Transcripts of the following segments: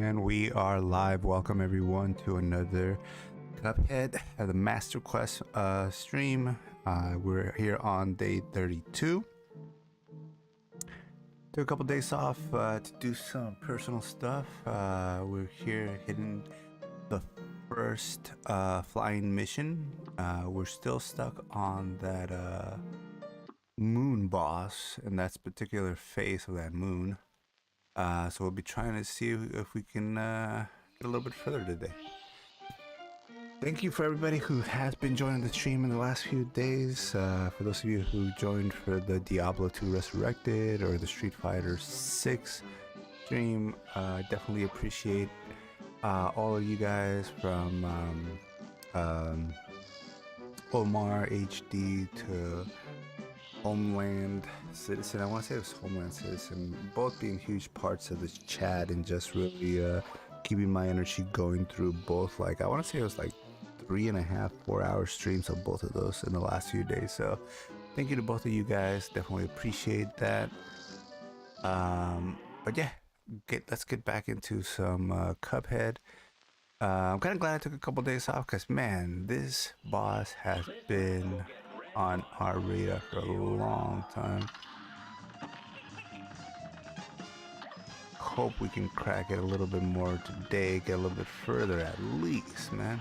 And we are live. Welcome everyone to another Cuphead, the Master Quest stream. We're here on day 32. Took a couple days off to do some personal stuff. We're here hitting the first flying mission. We're still stuck on that moon boss and that particular face of that moon. So we'll be trying to see if we can get a little bit further today. Thank you for everybody who has been joining the stream in the last few days. For those of you who joined for the Diablo 2 Resurrected or the Street Fighter 6 stream, definitely appreciate all of you guys from Omar HD to Homeland Citizen. I want to say it was Homeland Citizen, both being huge parts of this chat and just really keeping my energy going through both. Like, I want to say it was like 3.5, 4 hour streams of both of those in the last few days. So thank you to both of you guys. Definitely appreciate that. But yeah, let's get back into some Cuphead. I'm kind of glad I took a couple days off because, man, this boss has been on our radar for a long time. Hope we can crack it a little bit more today, get a little bit further at least, man.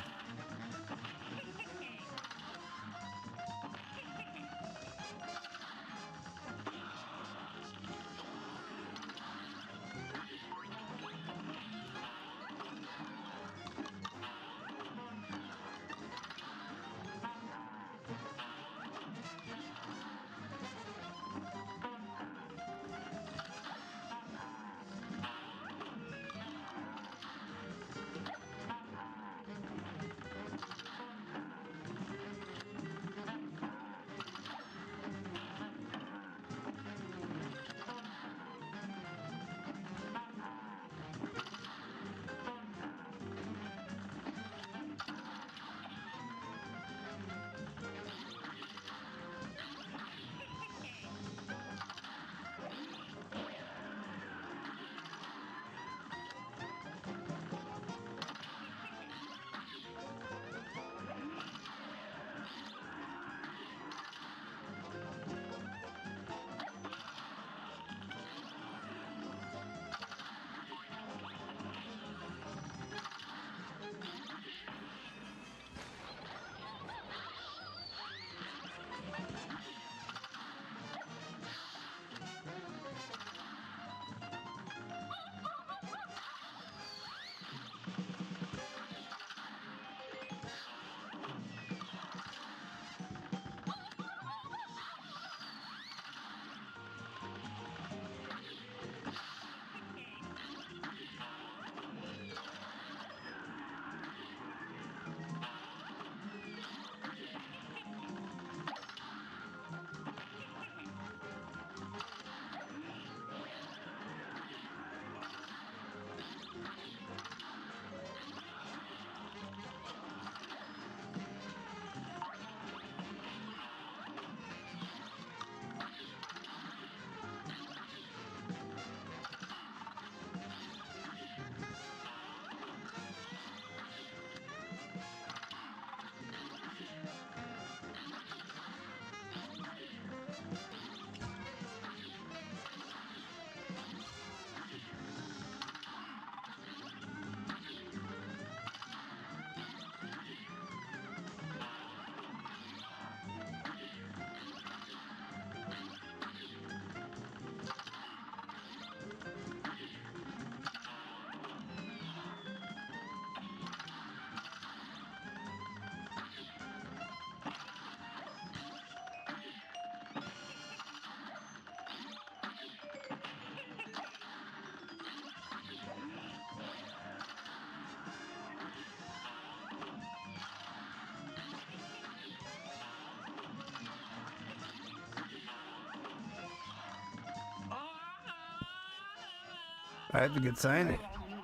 I had a good sign.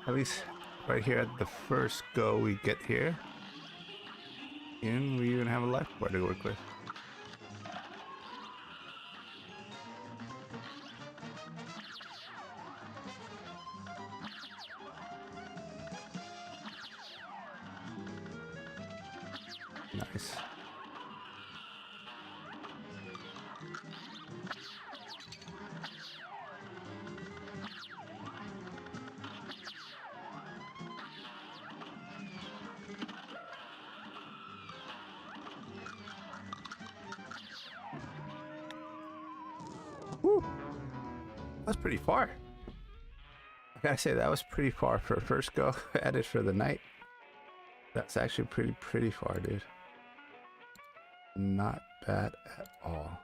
At least right here at the first go we get here. And we even have a life bar to work with. Woo, that's pretty far. I gotta say, that was pretty far for a first go at it for the night. That's actually pretty far, dude. Not bad at all.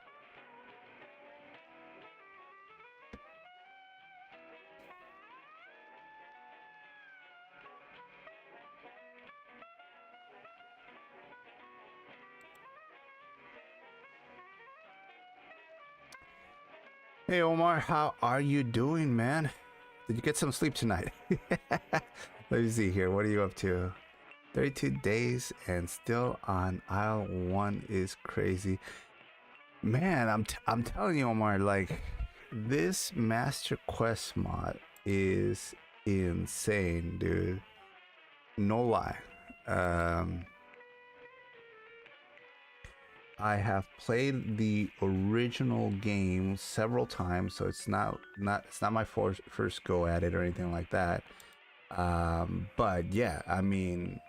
Hey Omar, how are you doing, man? Did you get some sleep tonight? Let me see here. What are you up to? 32 days and still on aisle 1 is crazy. Man, I'm telling you, Omar, like this Master Quest mod is insane, dude. No lie. I have played the original game several times, so it's not my first go at it or anything like that. But yeah, I mean,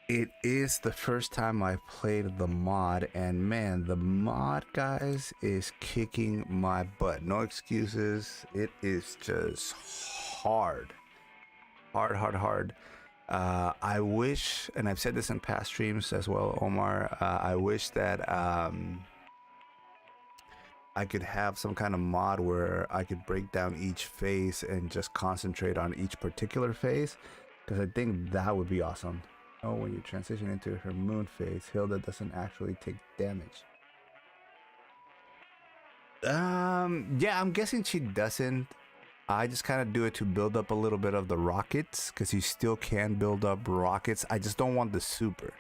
it is the first time I've played the mod, and man, the mod, guys, is kicking my butt. No excuses. It is just hard. Hard. I wish, and I've said this in past streams as well, Omar, I wish that I could have some kind of mod where I could break down each phase and just concentrate on each particular phase, because I think that would be awesome. Oh, when you transition into her moon phase, Hilda doesn't actually take damage. Yeah, I'm guessing she doesn't. I just kind of do it to build up a little bit of the rockets, because you still can build up rockets. I just don't want the super.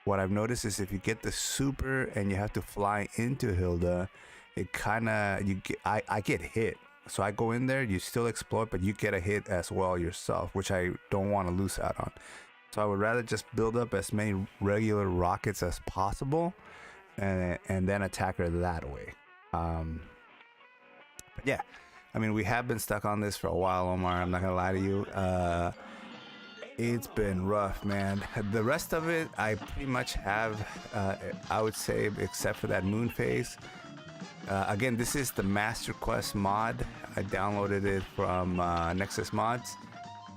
What I've noticed is if you get the super and you have to fly into Hilda, it kind of, I get hit. So I go in there, you still explode, but you get a hit as well yourself, which I don't want to lose out on. So I would rather just build up as many regular rockets as possible and then attack her that way. But yeah, I mean, we have been stuck on this for a while, Omar. I'm not gonna lie to you. It's been rough, man. The rest of it, I pretty much have, I would say, except for that moon phase. Again, this is the Master Quest mod. I downloaded it from Nexus Mods.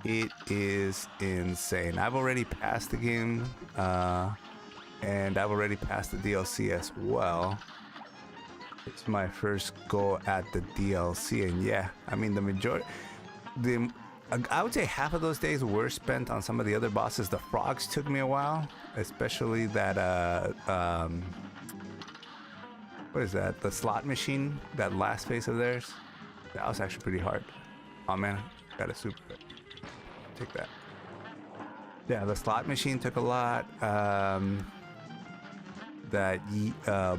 It is insane. I've already passed the game, and I've already passed the DLC as well. It's my first go at the DLC, and yeah, I mean I would say half of those days were spent on some of the other bosses. The frogs took me a while, especially that what is that? The slot machine, that last phase of theirs. That was actually pretty hard. Oh man, got a super. Take that. Yeah, the slot machine took a lot. That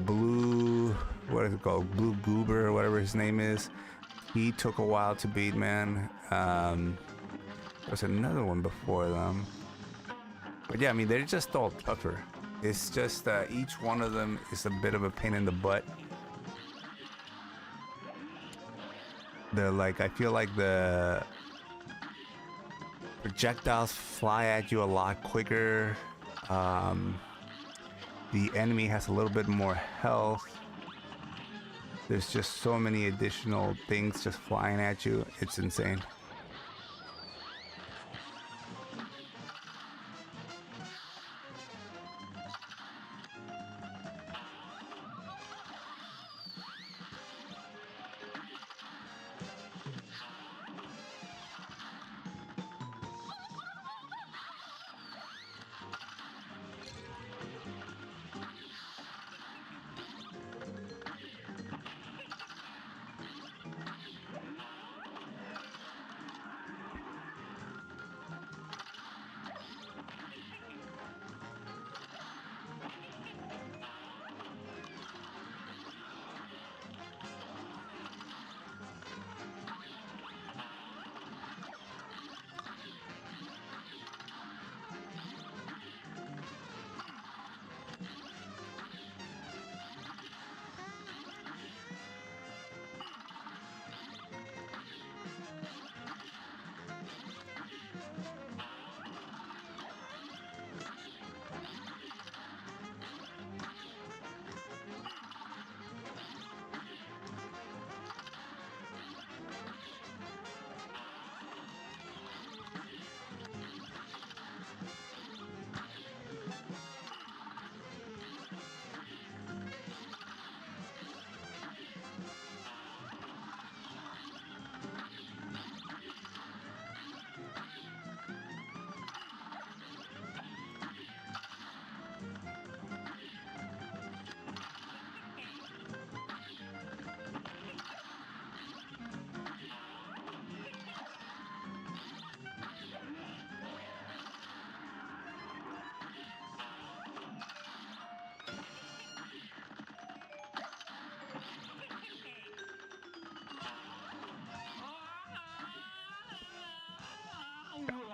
blue, what is it called? Blue Goober, or whatever his name is. He took a while to beat, man. There's another one before them. But yeah, I mean, they're just all tougher. It's just each one of them is a bit of a pain in the butt. They're like, I feel like the projectiles fly at you a lot quicker. The enemy has a little bit more health. There's just so many additional things just flying at you. It's insane.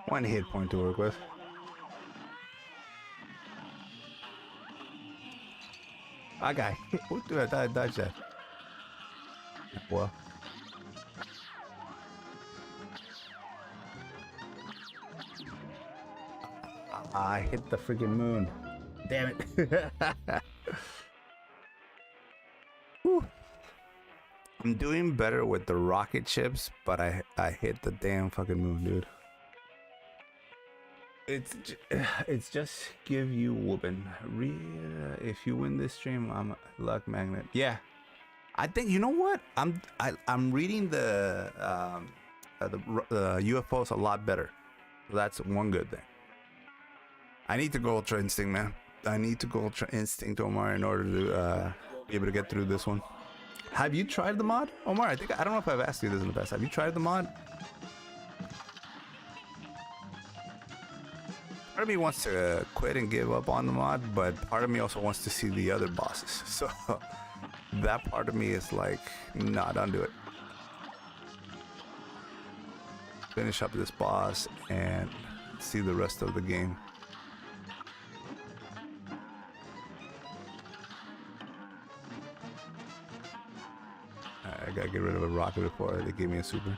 One hit point to work with. I got hit. What do I dodge that? Well, I hit the freaking moon. Damn it. Whew. I'm doing better with the rocket ships, but I hit the damn fucking moon, dude. It's just give you whooping. If you win this stream, I'm a luck magnet. Yeah, I think you know what I'm reading the UFOs a lot better. That's one good thing. I need to go Ultra Instinct, man. I need to go Ultra Instinct, Omar, in order to be able to get through this one. Have you tried the mod, Omar? I don't know if I've asked you this in the past. Have you tried the mod? Part of me wants to quit and give up on the mod, but part of me also wants to see the other bosses. So that part of me is like, nah, don't do it. Finish up this boss and see the rest of the game. I gotta get rid of a rocket before they give me a super.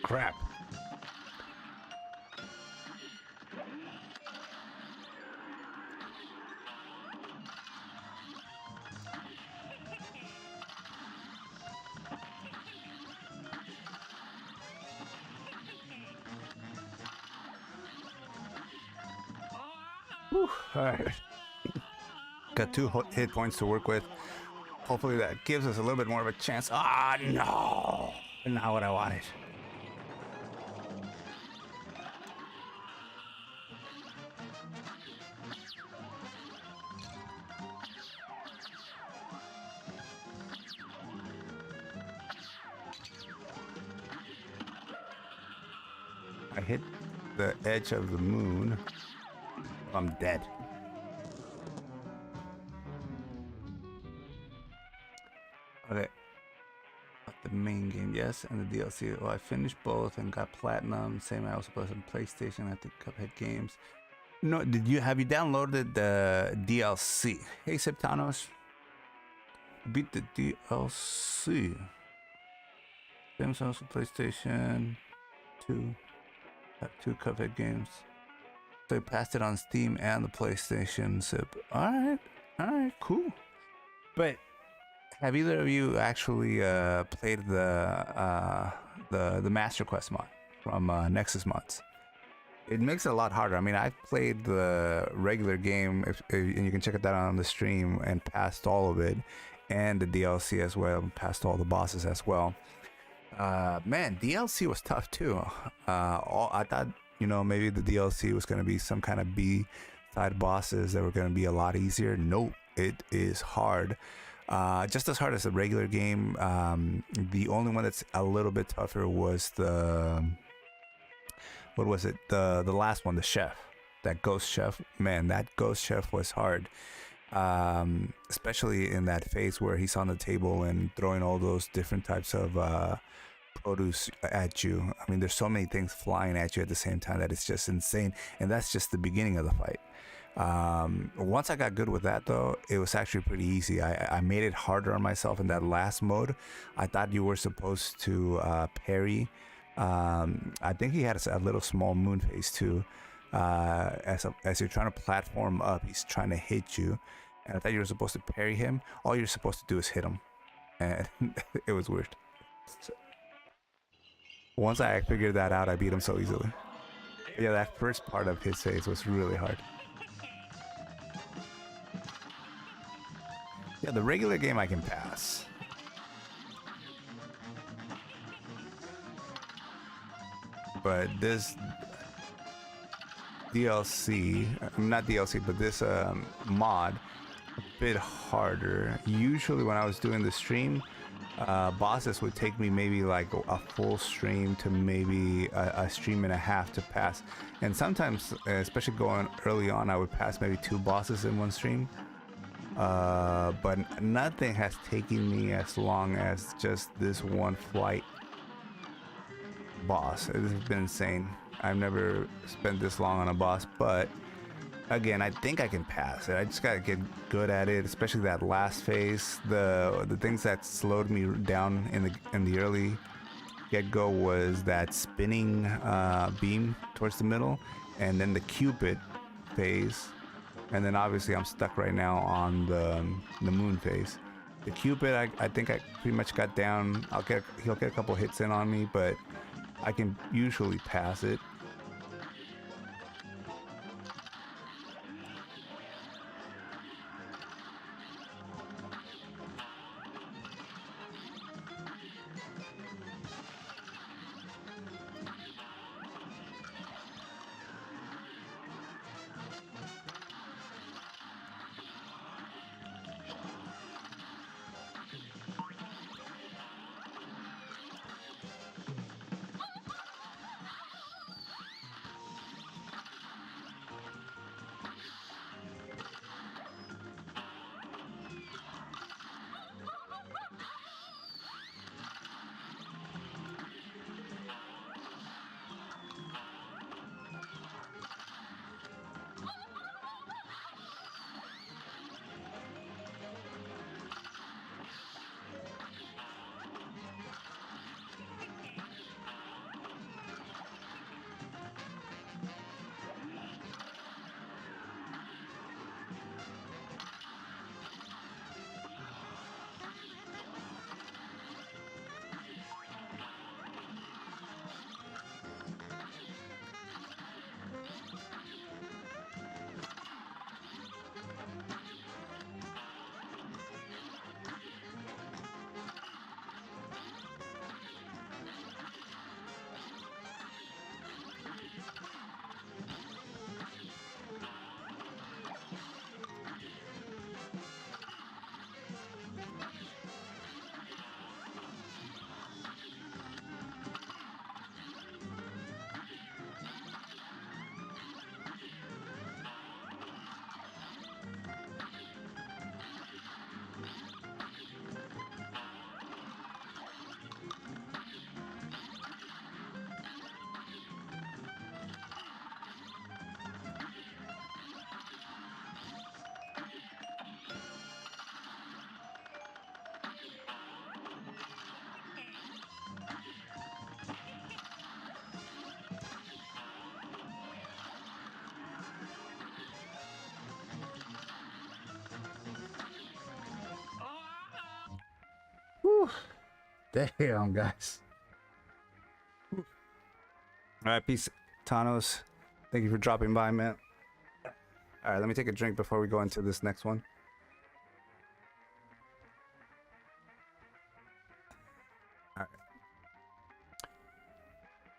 Crap. Whew. All right. Got 2 hit points to work with. Hopefully that gives us a little bit more of a chance. Ah, no. Not what I wanted. I hit the edge of the moon. I'm dead. Okay. The main game, yes, and the DLC. Well, I finished both and got platinum. Same, I also played some PlayStation. I think Cuphead games. No, have you downloaded the DLC? Hey, Septanos, beat the DLC. Games also PlayStation 2. Have 2 Cuphead games. So I passed it on Steam and the PlayStation. So, all right, cool. But have either of you actually played the Master Quest mod from Nexus Mods? It makes it a lot harder. I mean, I've played the regular game, and you can check it out on the stream, and passed all of it, and the DLC as well, and passed all the bosses as well. Man, DLC was tough too. I thought, maybe the DLC was going to be some kind of B side bosses that were going to be a lot easier. Nope, it is hard. Just as hard as the regular game. The only one that's a little bit tougher was the last one, the chef, that ghost chef. Man, that ghost chef was hard, especially in that phase where he's on the table and throwing all those different types of produce at you. I mean, there's so many things flying at you at the same time that it's just insane, and that's just the beginning of the fight. Once I got good with that, though, it was actually pretty easy. I made it harder on myself in that last mode. I thought you were supposed to parry. I think he had a little small moon phase too. As you're trying to platform up, he's trying to hit you, and I thought you were supposed to parry him. All you're supposed to do is hit him, and it was weird. So, once I figured that out, I beat him so easily. But yeah, that first part of his phase was really hard. Yeah, the regular game I can pass. But this DLC, not DLC, but this mod, a bit harder. Usually when I was doing the stream, bosses would take me maybe like a full stream to maybe a stream and a half to pass. And sometimes, especially going early on, I would pass maybe 2 bosses in one stream. But nothing has taken me as long as just this one flight boss. It has been insane. I've never spent this long on a boss, but again, I think I can pass it. I just gotta get good at it, especially that last phase. The things that slowed me down in the early get-go was that spinning beam towards the middle, and then the Cupid phase. And then obviously I'm stuck right now on the moon phase. The Cupid, I think I pretty much got down. He'll get a couple hits in on me, but I can usually pass it. Damn, guys. All right, peace, Tanos. Thank you for dropping by, man. All right, let me take a drink before we go into this next one. All right.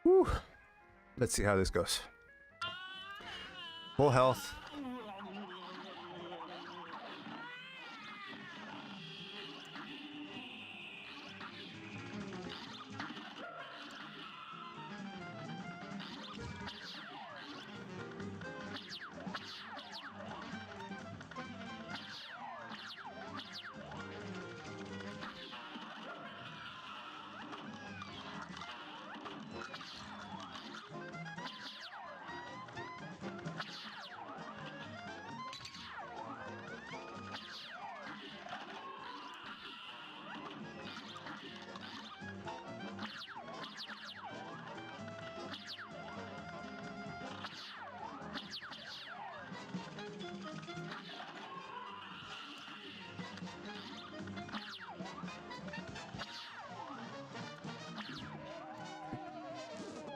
Whew. Let's see how this goes. Full health.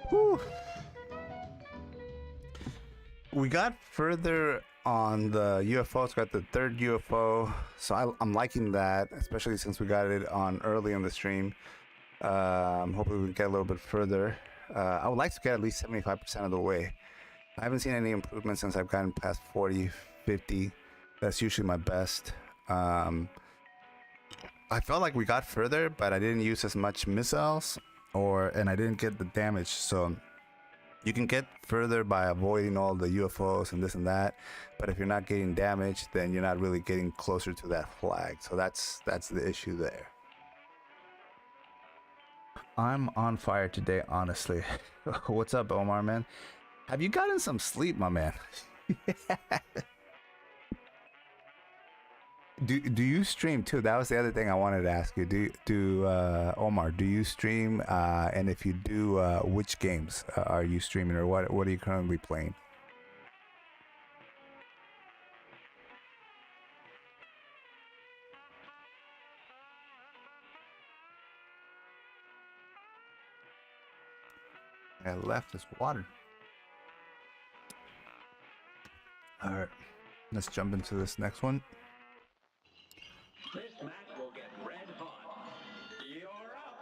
Whew. We got further on the UFOs. Got the third UFO, so I'm liking that, especially since we got it on early in the stream. Hopefully we can get a little bit further. I would like to get at least 75% of the way. I haven't seen any improvement since I've gotten past 40, 50. That's usually my best. I felt like we got further, but I didn't use as much missiles, and I didn't get the damage. So you can get further by avoiding all the UFOs and this and that, but if you're not getting damage, then you're not really getting closer to that flag. So that's the issue there. I'm on fire today, honestly. What's up, Omar, man? Have you gotten some sleep, my man? Do you stream too? That was the other thing I wanted to ask you. Omar, do you stream? And if you do, which games are you streaming, or what are you currently playing? Yeah, left is water. All right, let's jump into this next one. This match will get red hot. You're up.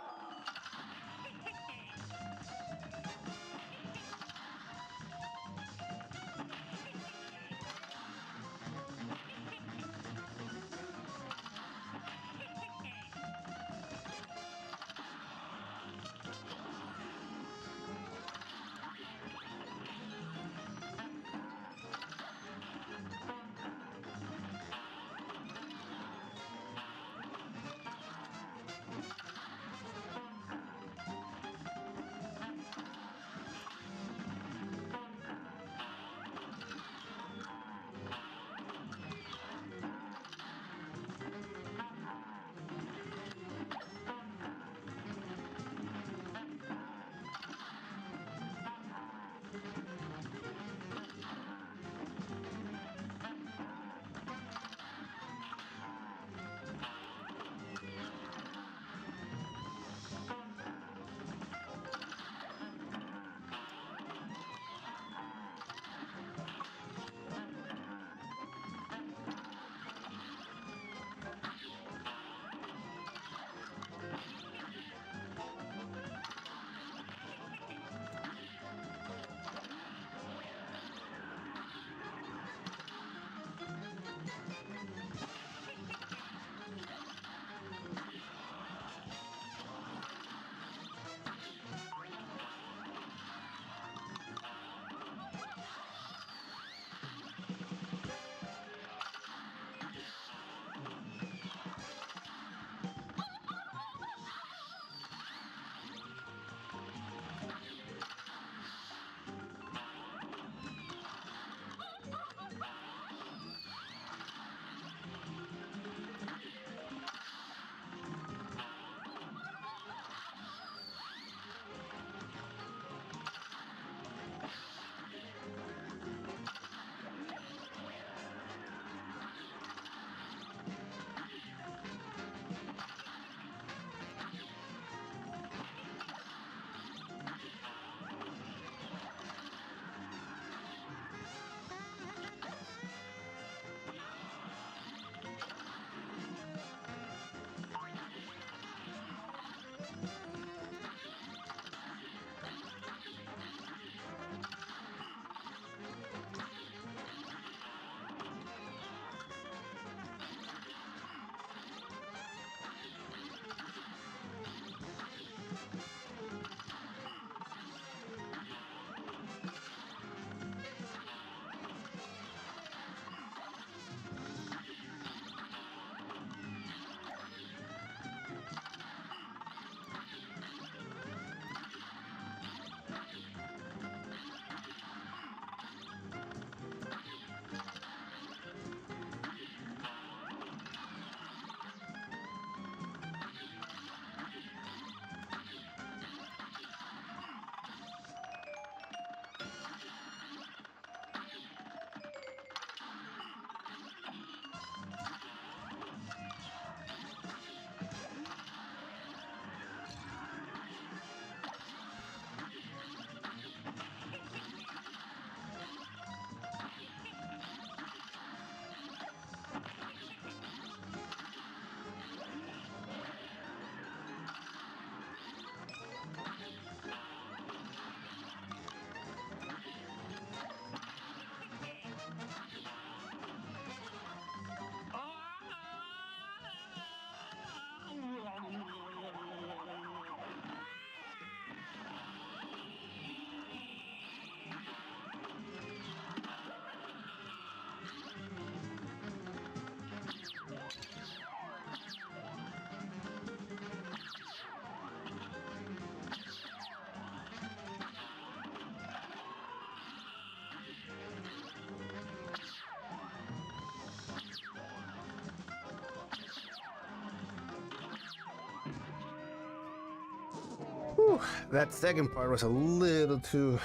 Whew, that second part was a little too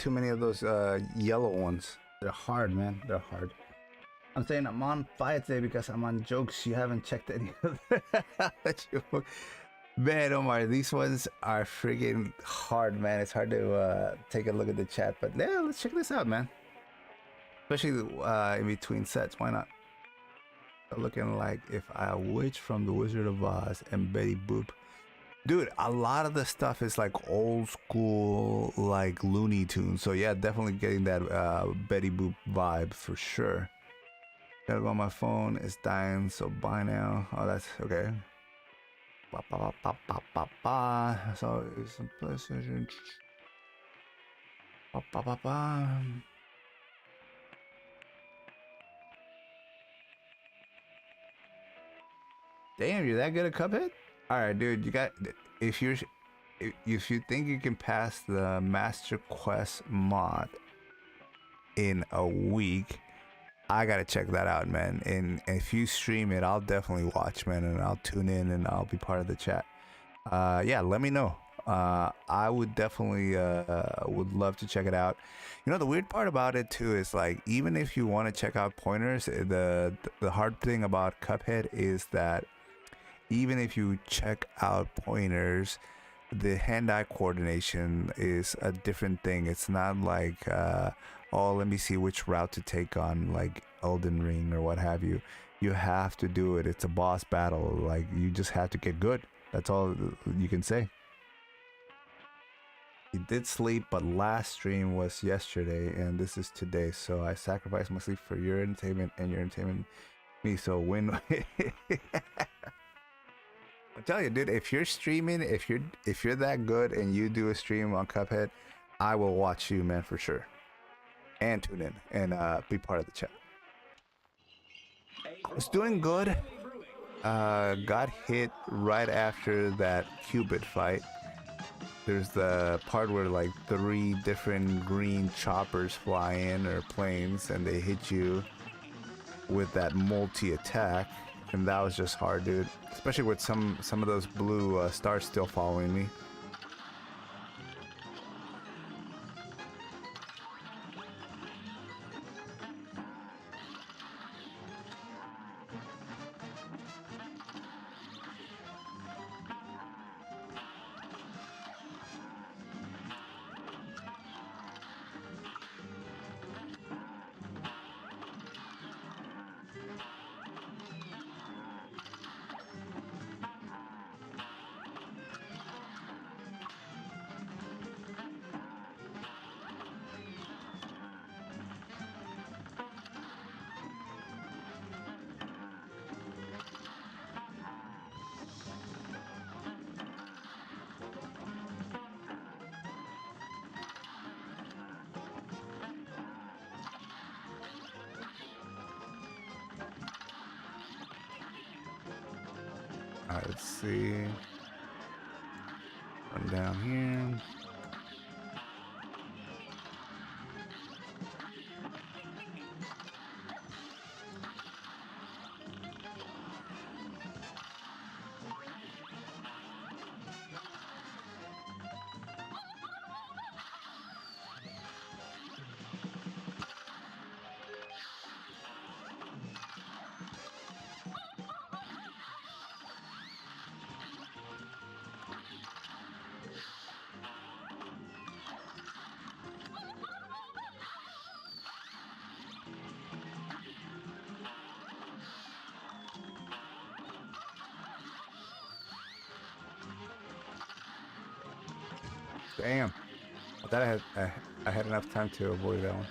many of those yellow ones. They're hard, man. They're hard. I'm saying I'm on fire today because I'm on jokes. You haven't checked any of them. Man, Omar, these ones are freaking hard, man. It's hard to take a look at the chat, but yeah, let's check this out, man. Especially in between sets. Why not? Looking like If I Witch from The Wizard of Oz and Betty Boop. Dude, a lot of the stuff is like old school, like Looney Tunes. So yeah, definitely getting that Betty Boop vibe for sure. Gotta go on my phone. It's dying, so bye now. Oh, that's okay. Ba, ba, ba, ba, ba, ba. So it's some PlayStation. Ba, ba, ba, ba. Damn, you're that good at Cuphead? All right, dude. You got if you're if you think you can pass the Master Quest mod in a week, I gotta check that out, man. And if you stream it, I'll definitely watch, man, and I'll tune in and I'll be part of the chat. Yeah, let me know. I would definitely would love to check it out. You know, the weird part about it too is like even if you want to check out pointers, the hard thing about Cuphead is that even if you check out pointers, the hand-eye coordination is a different thing. It's not like oh, let me see which route to take on like Elden Ring or what have you. You have to do it. It's a boss battle. Like you just have to get good. That's all you can say. He did sleep, but last stream was yesterday and this is today. So I sacrificed my sleep for your entertainment and your entertainment me. So win. I tell you, dude, if you're streaming, if you're that good and you do a stream on Cuphead, I will watch you, man, for sure. And tune in and be part of the chat. I was doing good. Got hit right after that Cupid fight. There's the part where like 3 different green choppers fly in or planes and they hit you with that multi-attack. And that was just hard, dude. Especially with some of those blue stars still following me. Alright, let's see. Run down here. Damn. I thought I had enough time to avoid that one.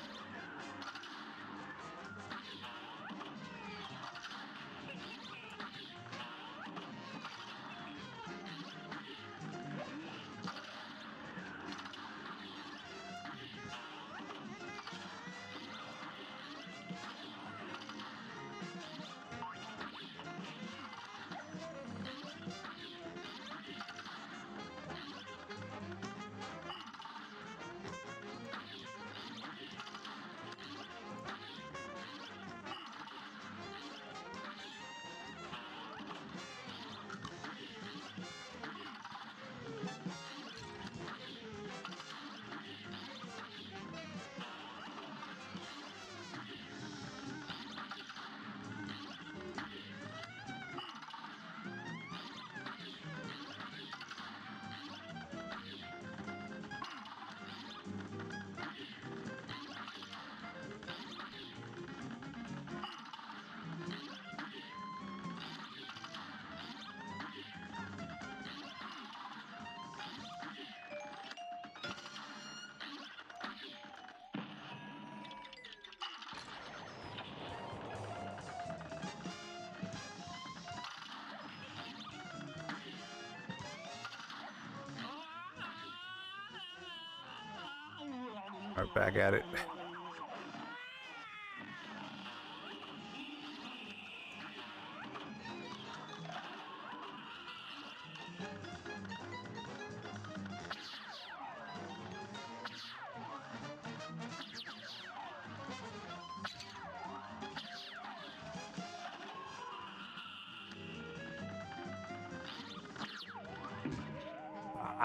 Right back at it.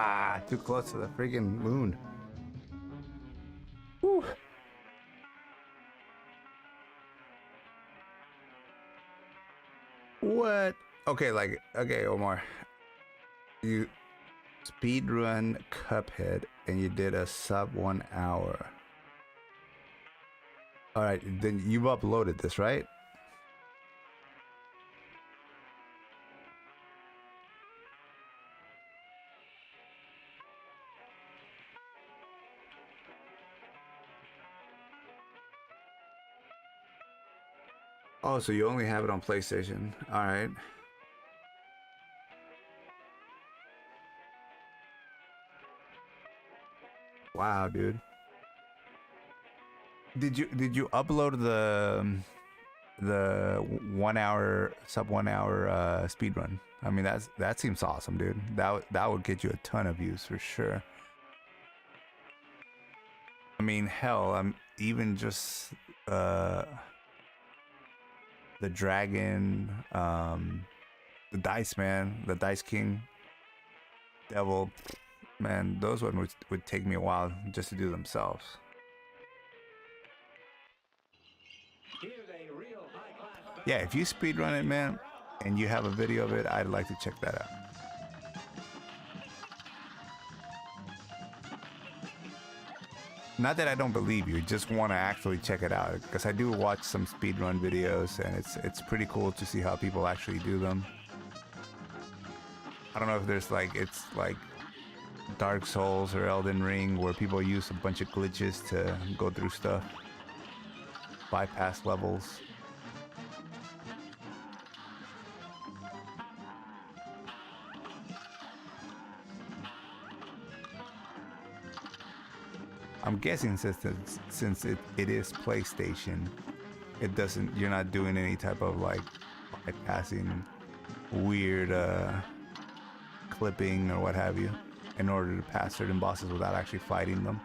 Ah, too close to the freaking moon. Whew. What? Okay, like, okay, Omar. You speed run Cuphead and you did a sub 1 hour. All right, then you've uploaded this, right? Oh, so you only have it on PlayStation. All right. Wow, dude. Did you upload the 1 hour sub 1 hour speed run? I mean that seems awesome, dude. That would get you a ton of views for sure. I mean, hell, I'm even just the dragon, the dice man, the dice king, devil, man. Those ones would take me a while just to do themselves. Here's a real high-class Yeah, if you speedrun it, man, and you have a video of it, I'd like to check that out. Not that I don't believe you, just want to actually check it out because I do watch some speedrun videos and it's pretty cool to see how people actually do them. I don't know if there's like it's like Dark Souls or Elden Ring where people use a bunch of glitches to go through stuff, bypass levels. I'm guessing since it is PlayStation, it doesn't. You're not doing any type of like bypassing weird clipping or what have you in order to pass certain bosses without actually fighting them.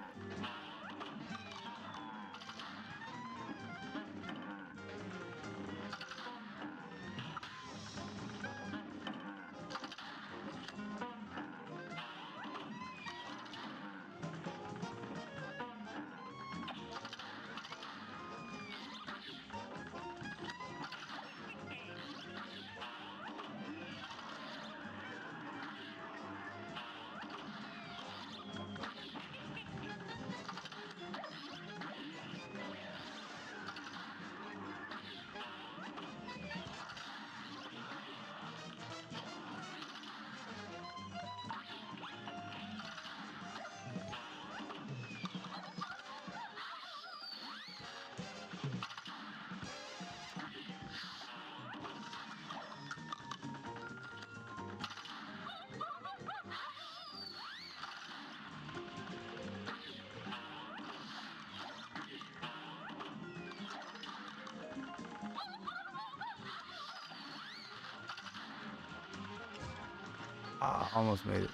Ah, almost made it.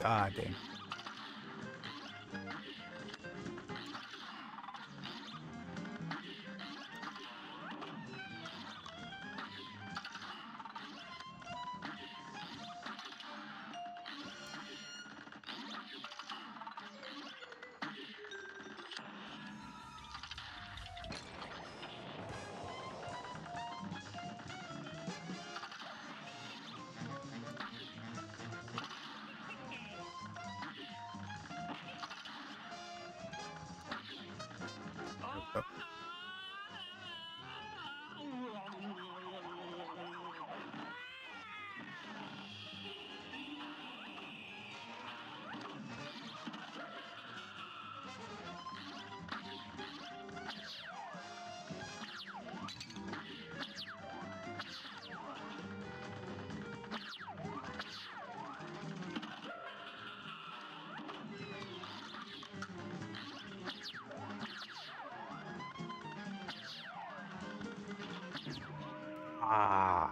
Ah, dang. Ah.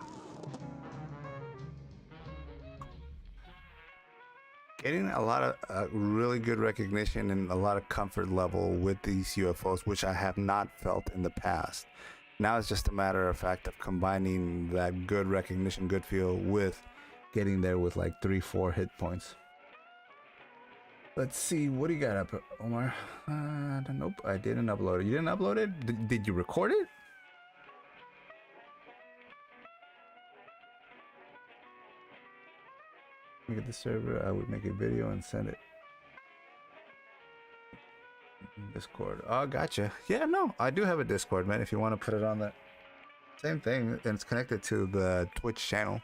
Getting a lot of really good recognition and a lot of comfort level with these UFOs, which I have not felt in the past. Now it's just a matter of fact of combining that good recognition, good feel with getting there with like 3-4 hit points. Let's see, what do you got up, Omar? Nope, I didn't upload it. You didn't upload it? Did you record it? Make it the server. I would make a video and send it. Discord. Oh, gotcha. Yeah, no, I do have a Discord, man. If you want to put it on that, same thing, and it's connected to the Twitch channel.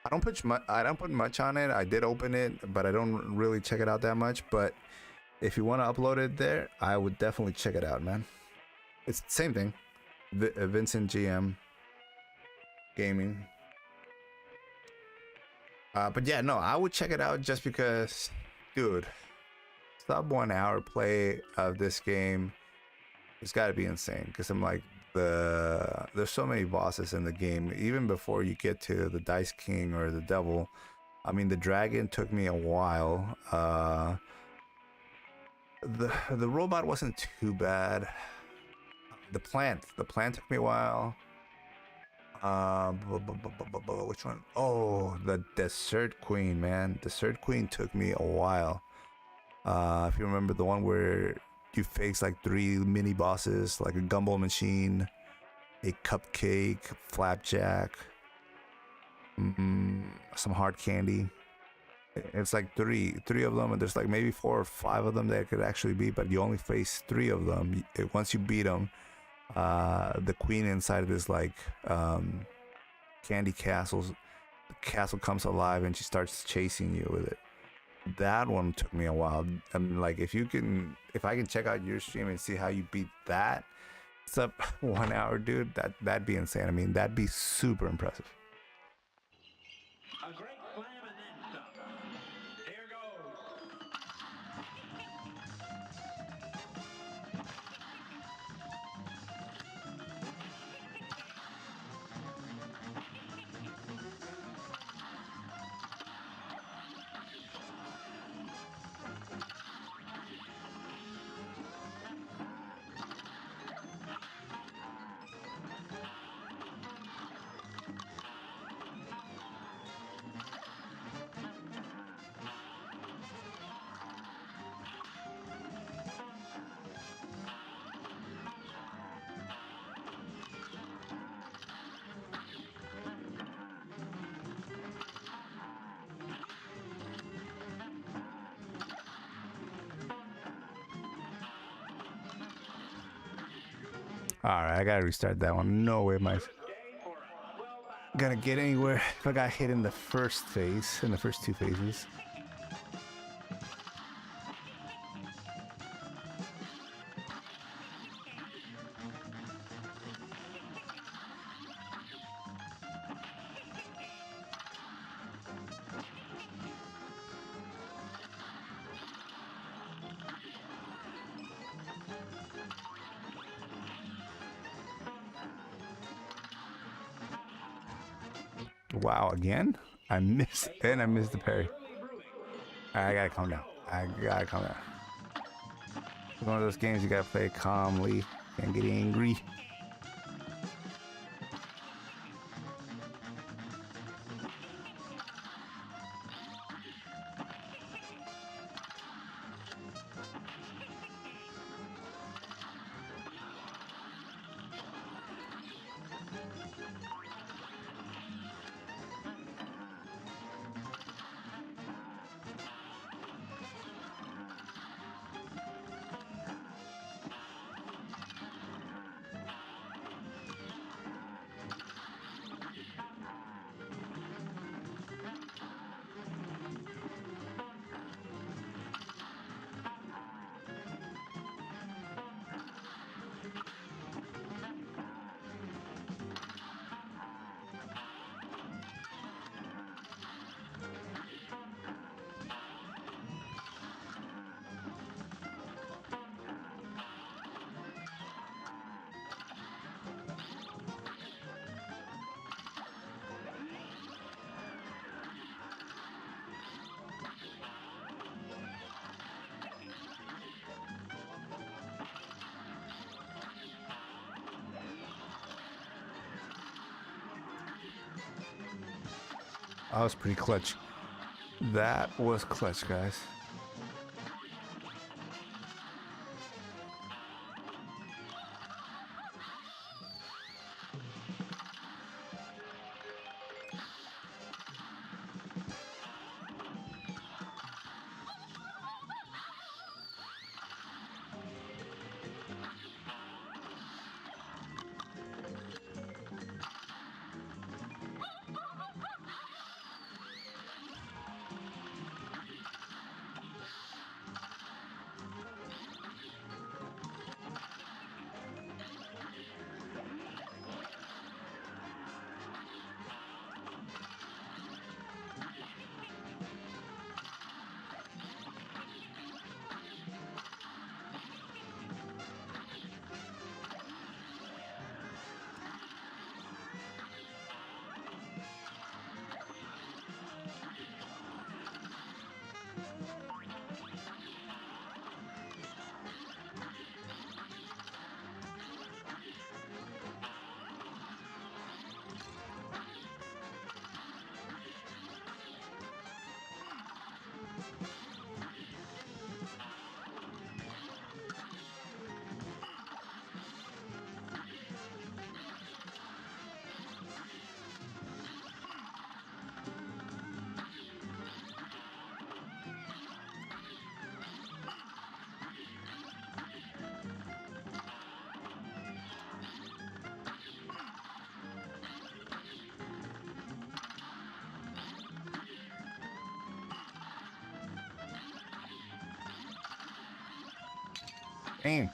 I don't put much on it. I did open it, but I don't really check it out that much. But if you want to upload it there, I would definitely check it out, man. It's the same thing. Vincent GM Gaming. But yeah, no, I would check it out just because, dude, sub 1 hour play of this game, it's got to be insane. Because I'm like, there's so many bosses in the game. Even before you get to the Dice King or the Devil, I mean, the dragon took me a while. The robot wasn't too bad. The plant took me a while. Which one? Oh, the Desert Queen, man. Desert Queen took me a while. If you remember the one where you face like 3 mini bosses, like a gumball machine, a cupcake, flapjack, some hard candy. It's like three of them, and there's like maybe 4 or 5 of them that could actually beat, but you only face 3 of them. Once you beat them, the queen inside of this like candy castles, the castle comes alive and she starts chasing you with it. That one took me a while. And like, if I can check out your stream and see how you beat that, it's up 1 hour, dude. That'd be insane. I mean, that'd be super impressive. A great slam and then some. Here goes. All right, I gotta restart that one. No way am I Day for a swell battle. gonna get anywhere if I got hit in the first phase, in the first 2 phases. Wow, again? I missed the parry. I gotta calm down. It's one of those games you gotta play calmly. Can't get angry. was pretty clutch. That was clutch, guys. Damn.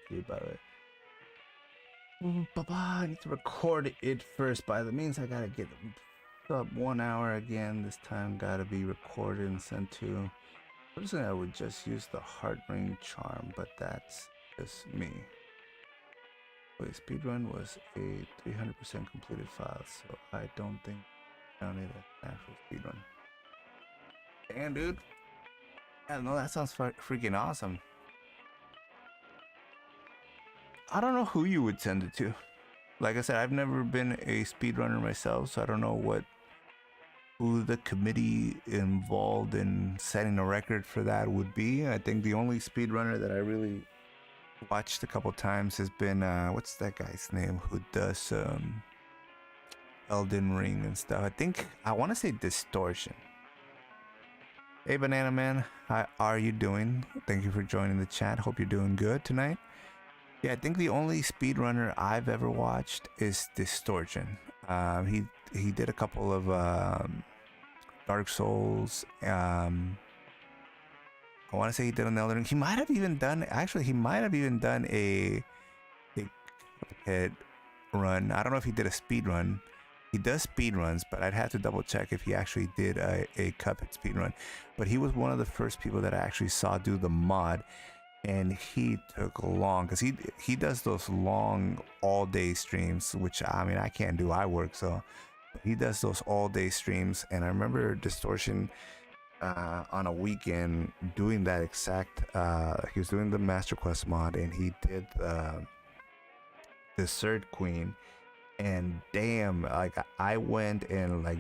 See, by the way. I need to record it first. By the means, I gotta get up 1 hour again. This time, gotta be recorded and sent to. Personally, I would just use the heart ring charm, but that's just me. Wait, speedrun was a 300% completed file, so I don't think I need an actual speedrun. Damn, dude. Yeah, no, that sounds freaking awesome. I don't know who you would send it to. Like I said, I've never been a speedrunner myself, so I don't know who the committee involved in setting a record for that would be. I think the only speedrunner that I really watched a couple times has been what's that guy's name who does Elden Ring and stuff. I want to say Distortion. Hey Banana Man, how are you doing? Thank you for joining the chat. Hope you're doing good tonight. Yeah, I think the only speedrunner I've ever watched is Distortion. He did a couple of Dark Souls. I want to say he did an Elden Ring. He might have even done a Cuphead run. I don't know if he did a speed run. He does speed runs, but I'd have to double check if he actually did a Cuphead speed run. But he was one of the first people that I actually saw do the mod, and he took long because he does those long all day streams, which I mean I can't do. I work, so he does those all day streams. And I remember Distortion on a weekend doing that exact. He was doing the Master Quest mod, and he did the Third Queen. And damn, like I went and like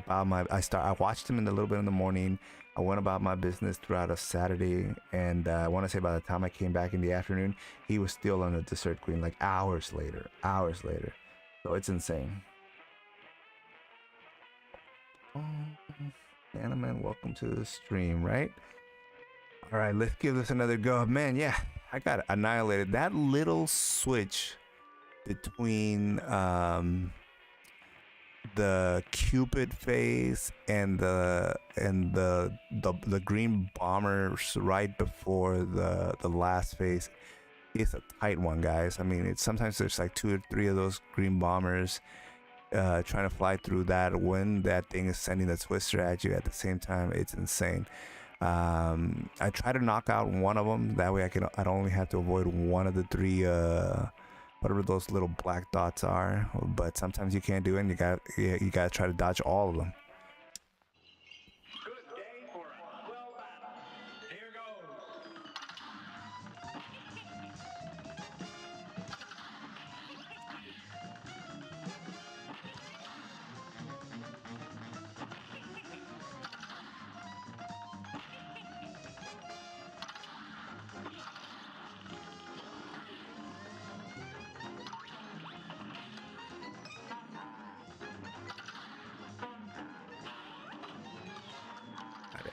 I watched him in a little bit in the morning. I went about my business throughout a Saturday, and I want to say by the time I came back in the afternoon, he was still on the Dessert Queen, like hours later. So it's insane. Oh, Animan, welcome to the stream, right? All right, let's give this another go. Man, yeah, I got annihilated. That little switch between the Cupid phase and the green bombers right before the last phase is a tight one, guys. I mean, it's sometimes there's like 2 or 3 of those green bombers trying to fly through that when that thing is sending the twister at you at the same time. It's insane. I try to knock out one of them, that way I'd only have to avoid one of the 3 whatever those little black dots are, but sometimes you can't do it, and you gotta try to dodge all of them. Good day for a well battle. Here goes.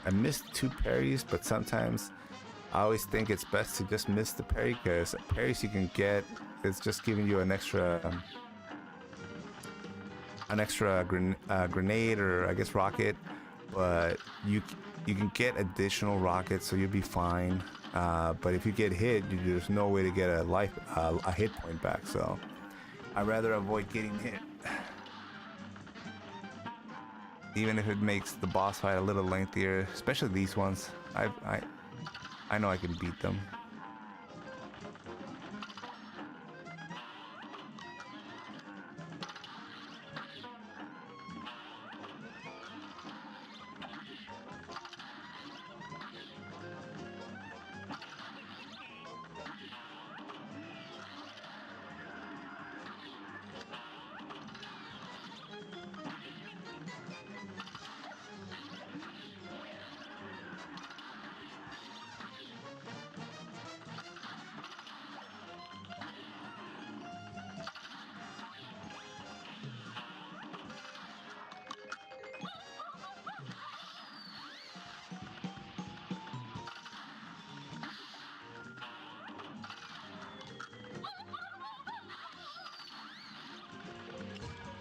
I missed 2 parries, but sometimes I always think it's best to just miss the parry, because parries you can get, it's just giving you an extra grenade, or I guess rocket, but you can get additional rockets, so you'll be fine. But if you get hit, there's no way to get a hit point back. So I'd rather avoid getting hit, even if it makes the boss fight a little lengthier. Especially these ones. I know I can beat them.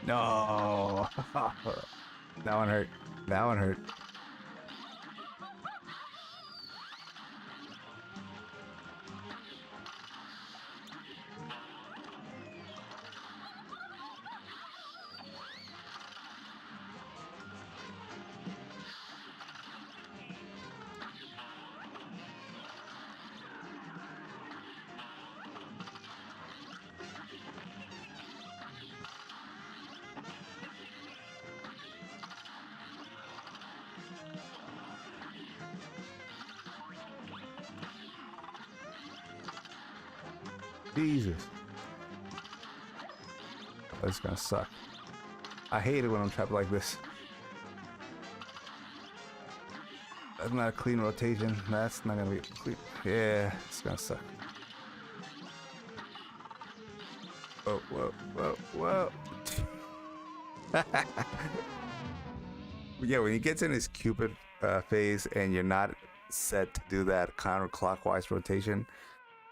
No. That one hurt. That one hurt. Jesus. Oh, this is gonna suck. I hate it when I'm trapped like this. That's not a clean rotation. That's not gonna be clean. Yeah, it's gonna suck. Whoa, whoa, whoa, whoa. Yeah, when he gets in his Cupid phase and you're not set to do that counterclockwise rotation,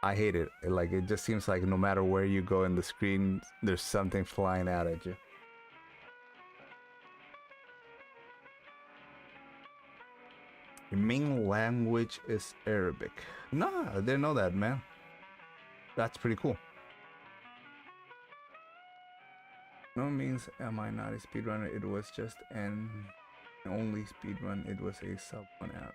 I hate it. Like, it just seems like no matter where you go in the screen, there's something flying out at you. Your main language is Arabic. No, I didn't know that, man. That's pretty cool. No means am I not a speedrunner. It was just an only speedrun. It was a sub 1 hour.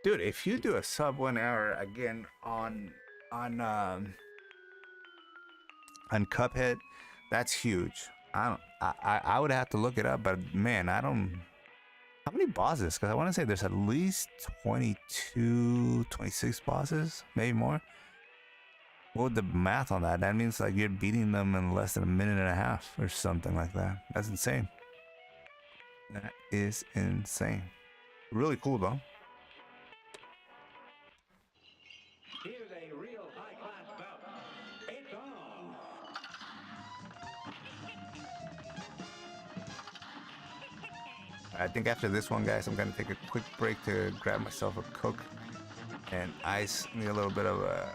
Dude, if you do a sub 1 hour again on Cuphead, that's huge. I would have to look it up, but man, I don't. How many bosses? Because I want to say there's at least 22, 26 bosses, maybe more. What would the math on that? That means like you're beating them in less than a minute and a half or something like that. That's insane. That is insane. Really cool though. Here's a real high-class bout. It's on. I think after this one, guys, I'm gonna take a quick break to grab myself a Coke and ice. Need a little bit of a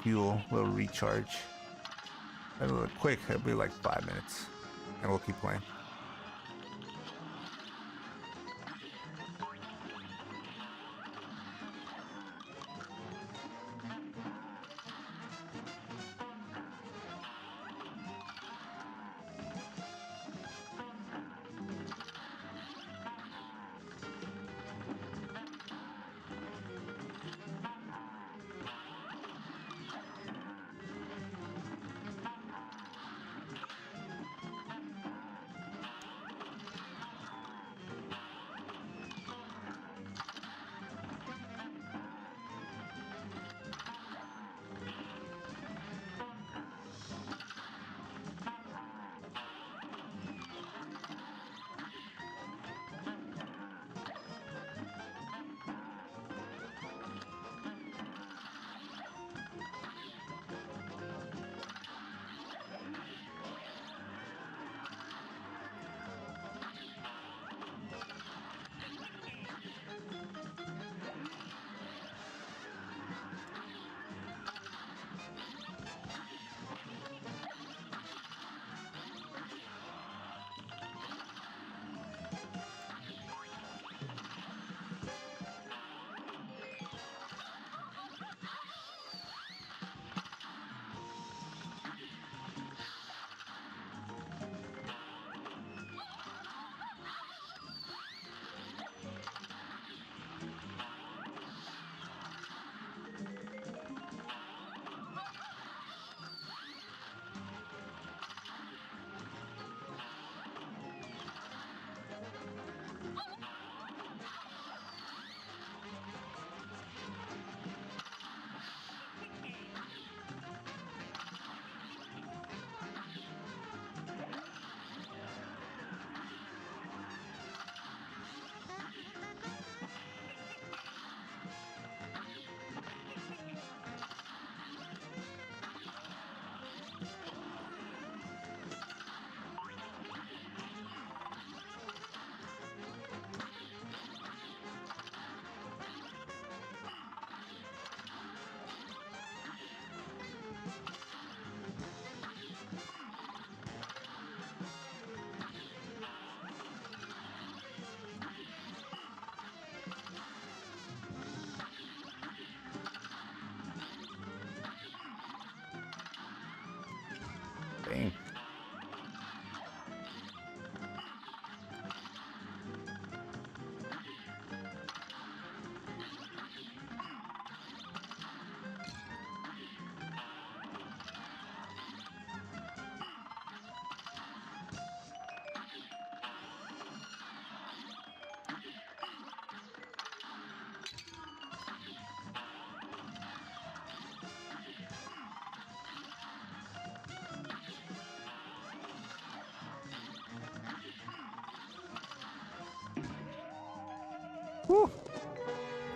fuel, a little recharge. A little quick. It'll be like 5 minutes, and we'll keep playing.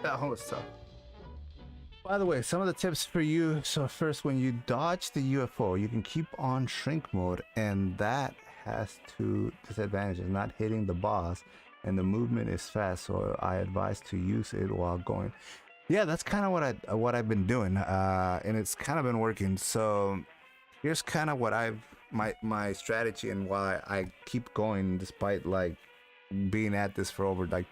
That one was tough. By the way, some of the tips for you. So first, when you dodge the UFO, you can keep on shrink mode, and that has two disadvantages: not hitting the boss, and the movement is fast. So I advise to use it while going. Yeah, that's kind of what I've been doing, and it's kind of been working. So here's kind of what my strategy and why I keep going despite like being at this for over like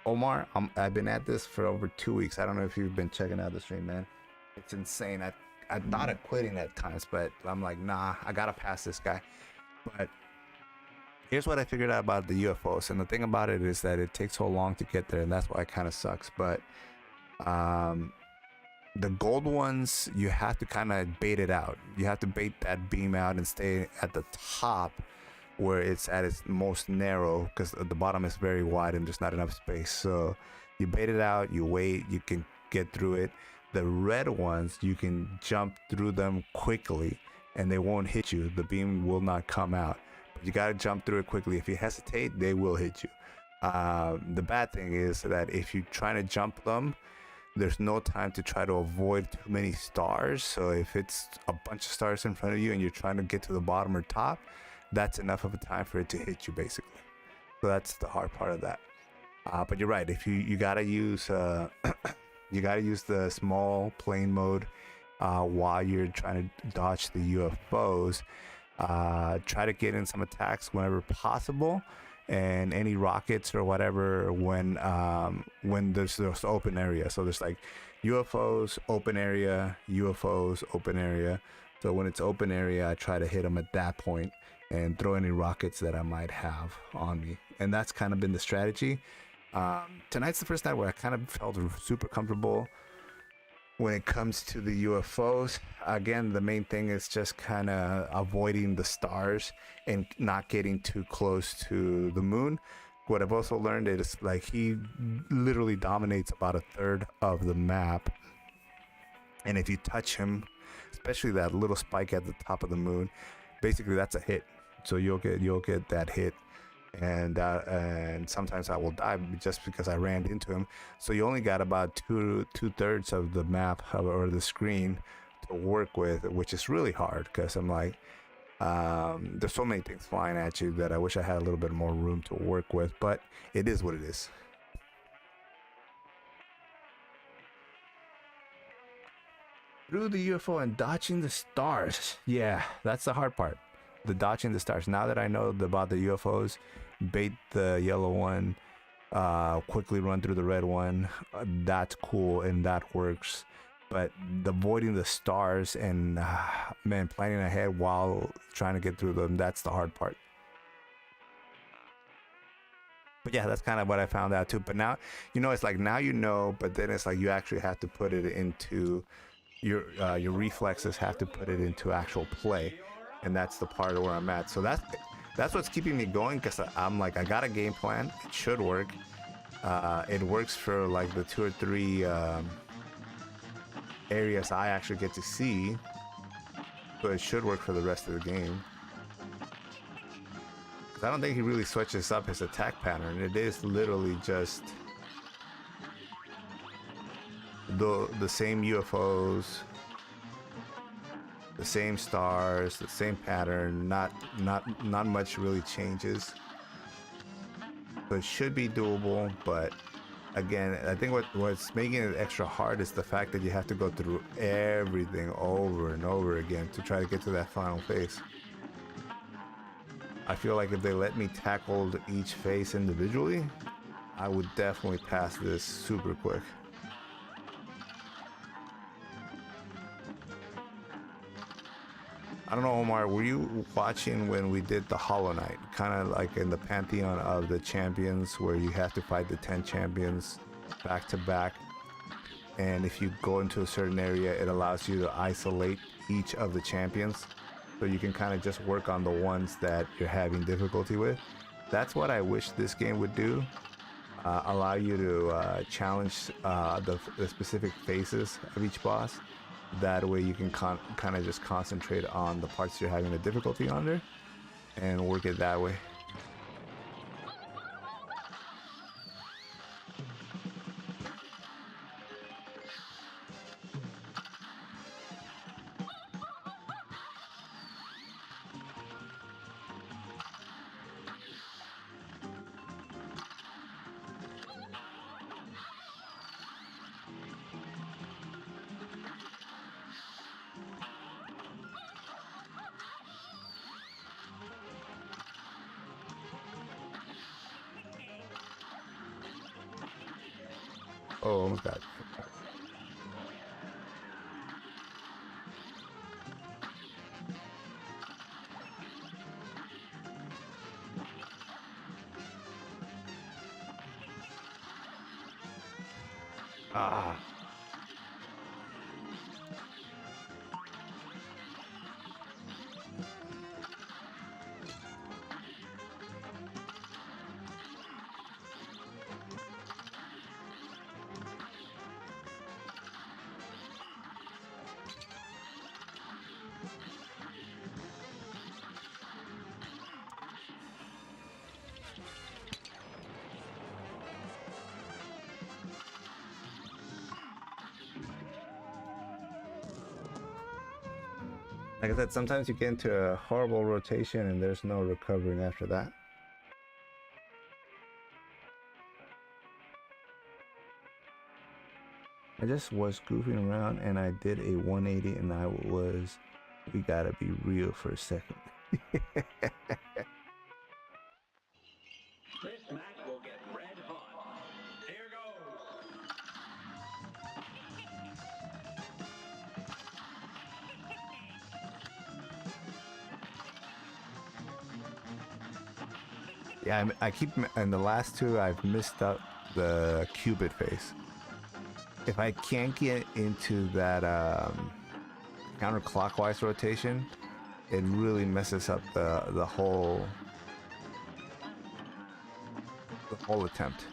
Omar, I've been at this for over 2 weeks. I don't know if you've been checking out the stream, man. It's insane. I thought of quitting at times, but I'm like, nah, I gotta pass this guy. But here's what I figured out about the UFOs, and the thing about it is that it takes so long to get there, and that's why it kind of sucks. But the gold ones, you have to kind of bait it out. You have to bait that beam out and stay at the top where it's at its most narrow, because the bottom is very wide and there's not enough space. So you bait it out, you wait, you can get through it. The red ones, you can jump through them quickly and they won't hit you. The beam will not come out, but you got to jump through it quickly. If you hesitate, they will hit you. The bad thing is that if you're trying to jump them, there's no time to try to avoid too many stars. So if it's a bunch of stars in front of you and you're trying to get to the bottom or top, that's enough of a time for it to hit you, basically. So that's the hard part of that. But you're right. If you gotta use you gotta use the small plane mode while you're trying to dodge the UFOs. Try to get in some attacks whenever possible, and any rockets or whatever when there's open area. So there's like UFOs, open area, UFOs, open area. So when it's open area, I try to hit them at that point and throw any rockets that I might have on me. And that's kind of been the strategy. Tonight's the first night where I kind of felt super comfortable when it comes to the UFOs. Again, the main thing is just kind of avoiding the stars and not getting too close to the moon. What I've also learned is like he literally dominates about a third of the map. And if you touch him, especially that little spike at the top of the moon, basically that's a hit. So you'll get that hit, and sometimes I will die just because I ran into him. So you only got about two-thirds of the map or the screen to work with, which is really hard because I'm like, there's so many things flying at you that I wish I had a little bit more room to work with, but it is what it is. Through the UFO and dodging the stars. Yeah, that's the hard part. The dodging the stars. Now that I know about the UFOs, bait the yellow one, quickly run through the red one. That's cool and that works. But avoiding the stars and man, planning ahead while trying to get through them, that's the hard part. But yeah, that's kind of what I found out too. But now, it's like now but then it's like you actually have to put it into your reflexes have to put it into actual play. And that's the part where I'm at. So that's what's keeping me going, because I'm like, I got a game plan. It should work. It works for like the 2 or 3 areas I actually get to see. So it should work for the rest of the game. 'Cause I don't think he really switches up his attack pattern. It is literally just the same UFOs, the same stars, the same pattern. Not much really changes. So it should be doable, but again, I think what's making it extra hard is the fact that you have to go through everything over and over again to try to get to that final phase. I feel like if they let me tackle each phase individually, I would definitely pass this super quick. I don't know, Omar, were you watching when we did the Hollow Knight? Kind of like in the pantheon of the champions, where you have to fight the 10 champions back to back. And if you go into a certain area, it allows you to isolate each of the champions. So you can kind of just work on the ones that you're having difficulty with. That's what I wish this game would do. Allow you to challenge the specific phases of each boss. That way you can kind of just concentrate on the parts you're having a difficulty under and work it that way. Oh, almost got. Ah. Like I said, sometimes you get into a horrible rotation and there's no recovering after that. I just was goofing around and I did a 180 and we gotta be real for a second. This match will get red hot. Here goes. Yeah, I keep in the last two I've missed up the Cupid face. If I can't get into that counterclockwise rotation, it really messes up the whole attempt.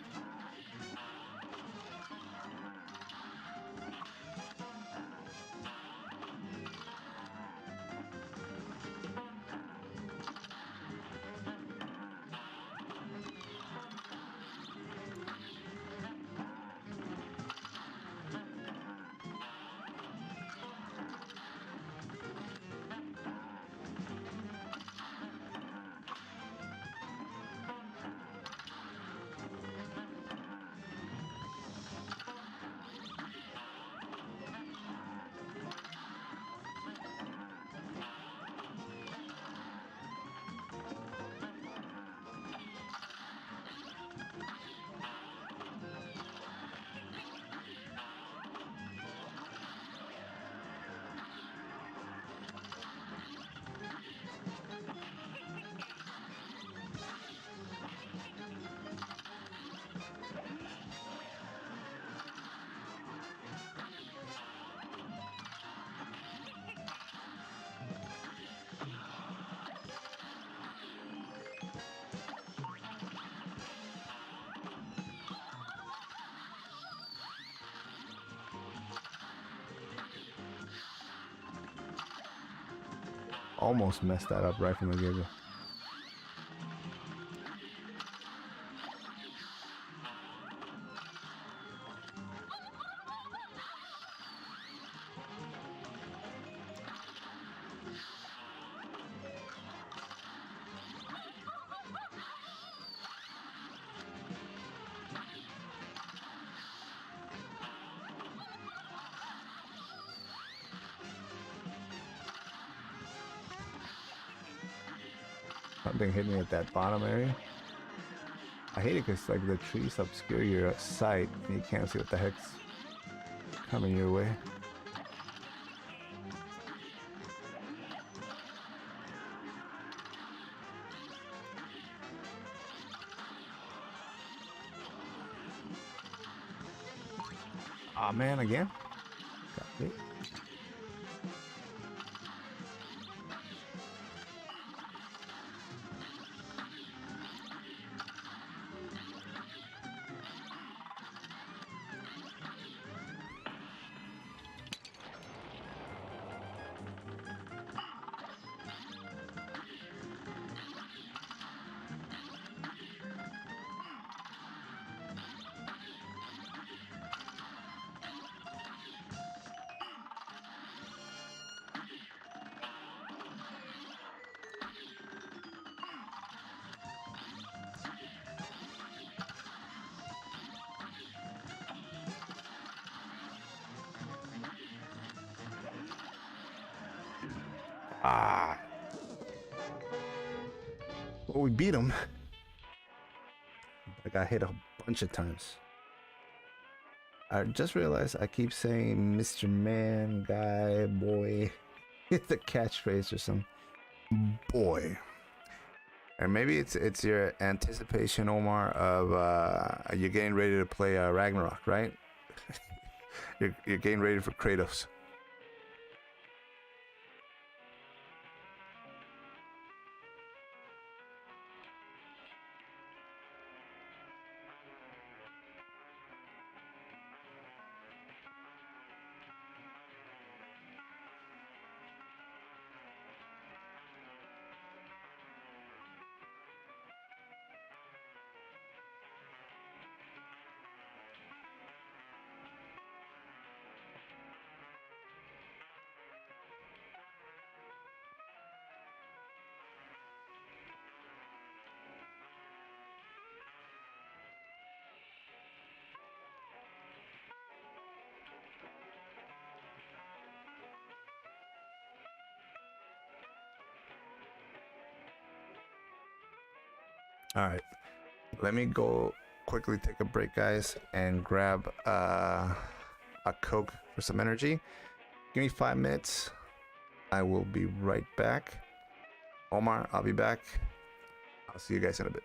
Almost messed that up right from the get-go. Something hit me at that bottom area. I hate it because like the trees obscure your sight and you can't see what the heck's coming your way. Aw, man, again? Got it. Ah. Well, we beat him. I got hit a bunch of times. I just realized I keep saying Mr. Man, guy, boy. It's a catchphrase or some Boy. or maybe it's your anticipation, Omar, of you're getting ready to play Ragnarok, right? You're getting ready for Kratos. All right, let me go quickly take a break, guys, and grab a Coke for some energy. Give me 5 minutes. I will be right back. Omar, I'll be back. I'll see you guys in a bit.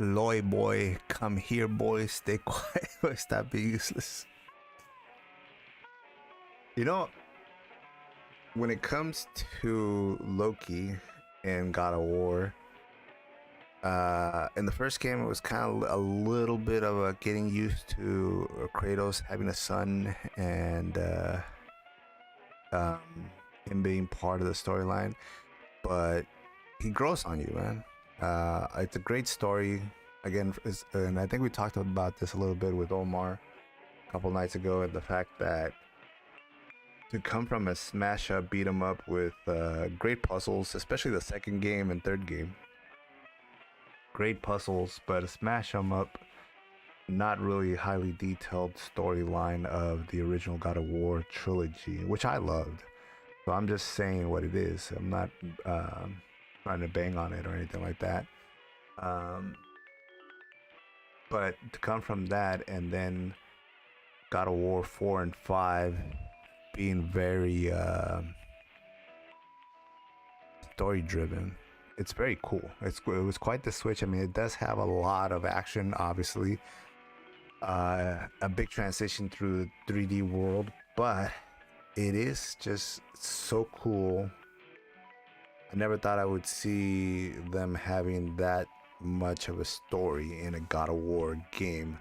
Loy boy, come here, boy. Stay quiet or stop being useless. You know, when it comes to Loki and God of War, in the first game, it was kind of a little bit of a getting used to Kratos having a son and um, him being part of the storyline, but he grows on you, man. It's a great story. Again, and I think we talked about this a little bit with Omar a couple nights ago, and the fact that to come from a smash up, beat 'em up with great puzzles, especially the second game and third game. Great puzzles, but a smash 'em up, not really highly detailed storyline of the original God of War trilogy, which I loved. So I'm just saying what it is. I'm not trying to bang on it or anything like that. But to come from that and then God of War 4 and 5 being very story driven, it's very cool. It was quite the switch. I mean, it does have a lot of action, obviously. A big transition through the 3D world, but it is just so cool. I never thought I would see them having that much of a story in a God of War game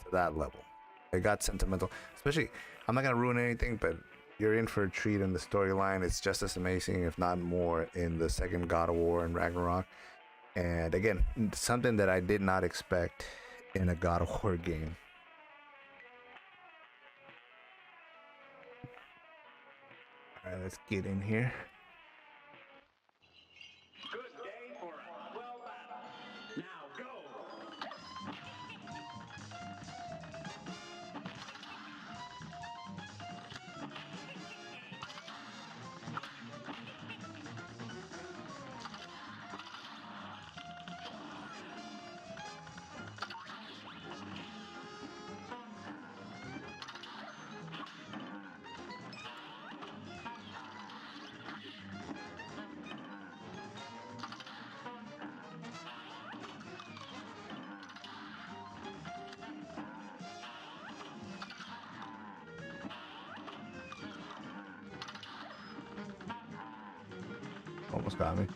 to that level. It got sentimental, especially. I'm not gonna ruin anything, but you're in for a treat in the storyline. It's just as amazing, if not more, in the second God of War and Ragnarok. And again, something that I did not expect in a God of War game. All right, let's get in here. Good day for a well battle. Now go. Almost got me.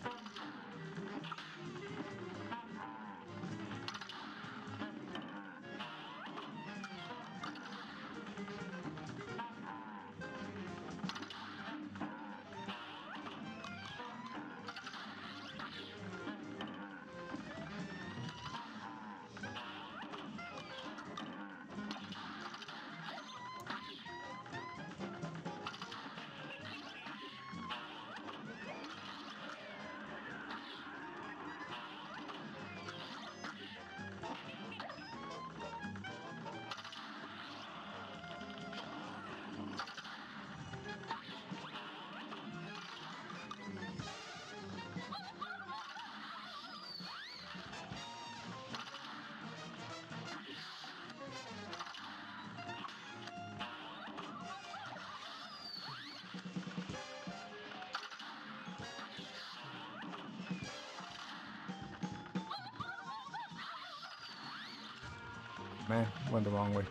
Man, went the wrong way.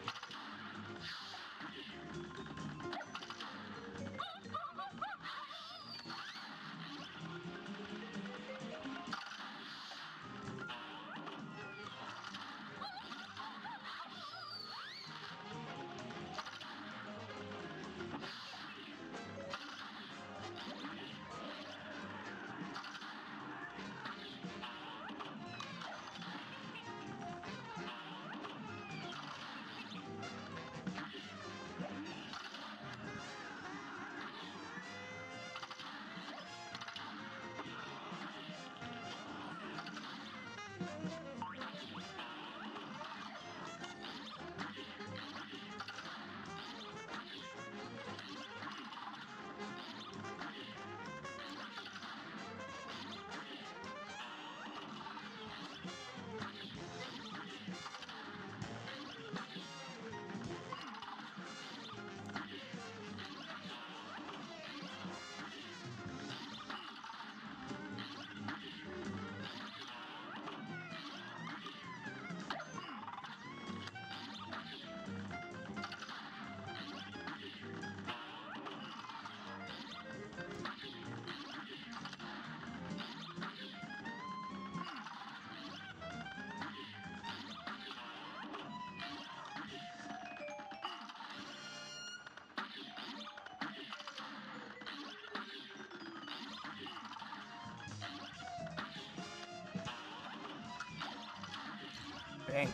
Dang.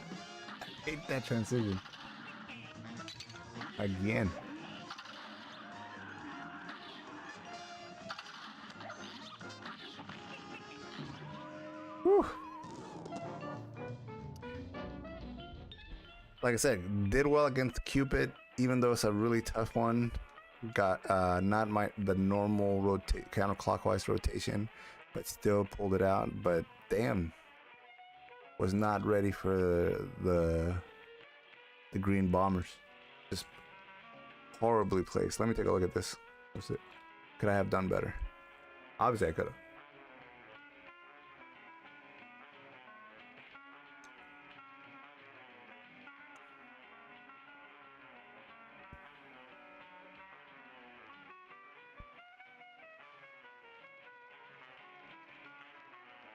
I hate that transition. Again. Whew. Like I said, did well against Cupid, even though it's a really tough one. Got not the normal counterclockwise rotation, but still pulled it out. But damn, was not ready for the green bombers. Just horribly placed. Let me take a look at this. What's it? Could I have done better? Obviously, I could have.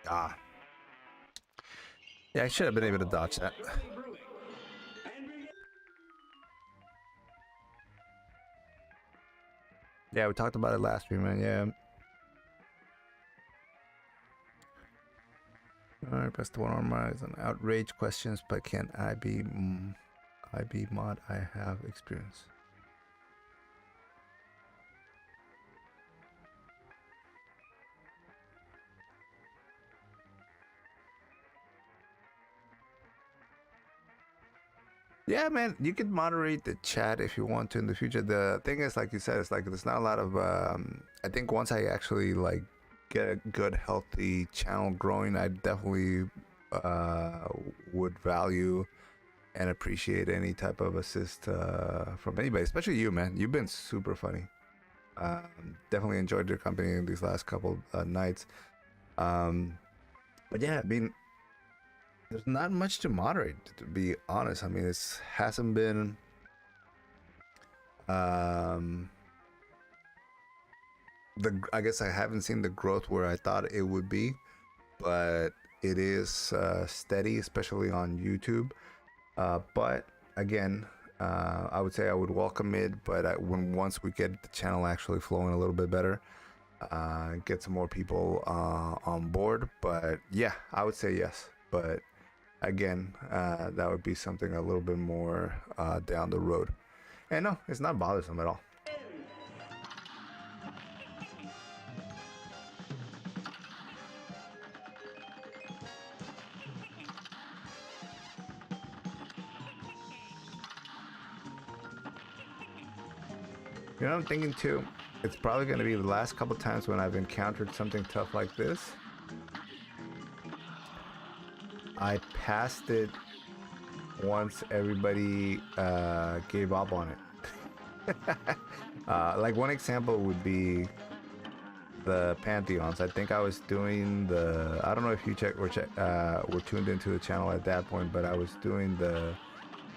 Ah. Yeah, I should have been able to dodge that. Yeah, we talked about it last week, man. Yeah. Alright, press the one on rise and outrage questions, but can I be mod? I have experience. Yeah, man, you can moderate the chat if you want to in the future. The thing is, like you said, it's like there's not a lot of. I think once I actually like get a good, healthy channel growing, I definitely would value and appreciate any type of assist from anybody, especially you, man. You've been super funny. Definitely enjoyed your company in these last couple nights. But yeah, I mean, there's not much to moderate, to be honest. I mean, it hasn't been I guess I haven't seen the growth where I thought it would be, but it is steady, especially on YouTube. But again, I would say I would welcome it, but once we get the channel actually flowing a little bit better, get some more people on board. But yeah, I would say yes. But again, that would be something a little bit more down the road. And no, it's not bothersome at all. You know what I'm thinking too? It's probably going to be the last couple times when I've encountered something tough like this. I passed it once everybody gave up on it. Like one example would be the Pantheons. I think I was doing I don't know if you were tuned into the channel at that point, but I was doing the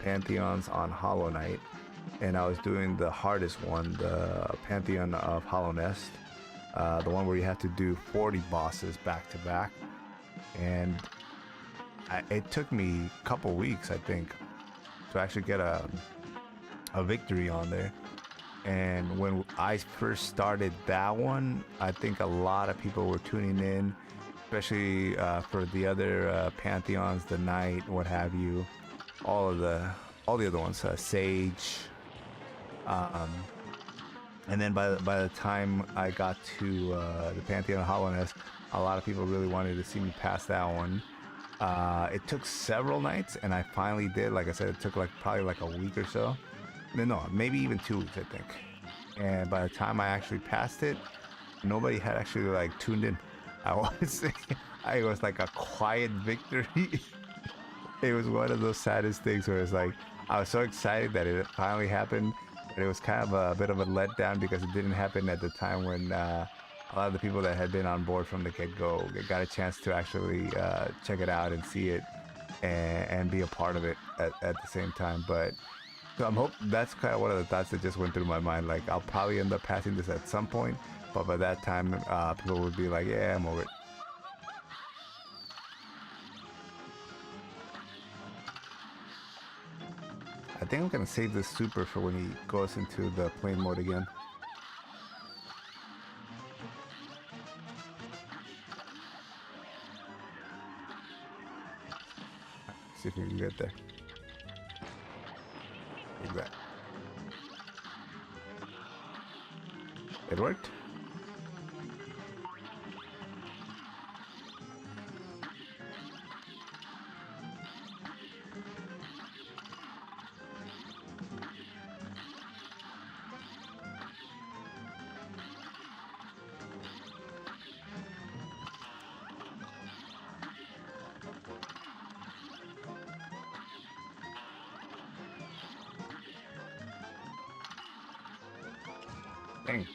Pantheons on Hollow Knight. And I was doing the hardest one, the Pantheon of Hollow Nest, the one where you have to do 40 bosses back to back. And it took me a couple weeks, I think, to actually get a victory on there. And when I first started that one, I think a lot of people were tuning in, especially for the other Pantheons, the Knight, what have you, all the other ones, Sage. And then by the time I got to the Pantheon of Hollow Nest, a lot of people really wanted to see me pass that one. It took several nights, and I finally did. Like I said, it took probably like a week or so. No, maybe even 2 weeks, I think. And by the time I actually passed it, nobody had actually like tuned in. I was like a quiet victory. It was one of those saddest things where it's like I was so excited that it finally happened. But it was kind of a bit of a letdown because it didn't happen at the time when a lot of the people that had been on board from the get-go got a chance to actually check it out and see it and be a part of it at the same time. But so that's kind of one of the thoughts that just went through my mind. Like, I'll probably end up passing this at some point, but by that time, people would be like, yeah, I'm over it. I think I'm gonna save this super for when he goes into the plane mode again. See if we can get there. Like that. It worked. Dang.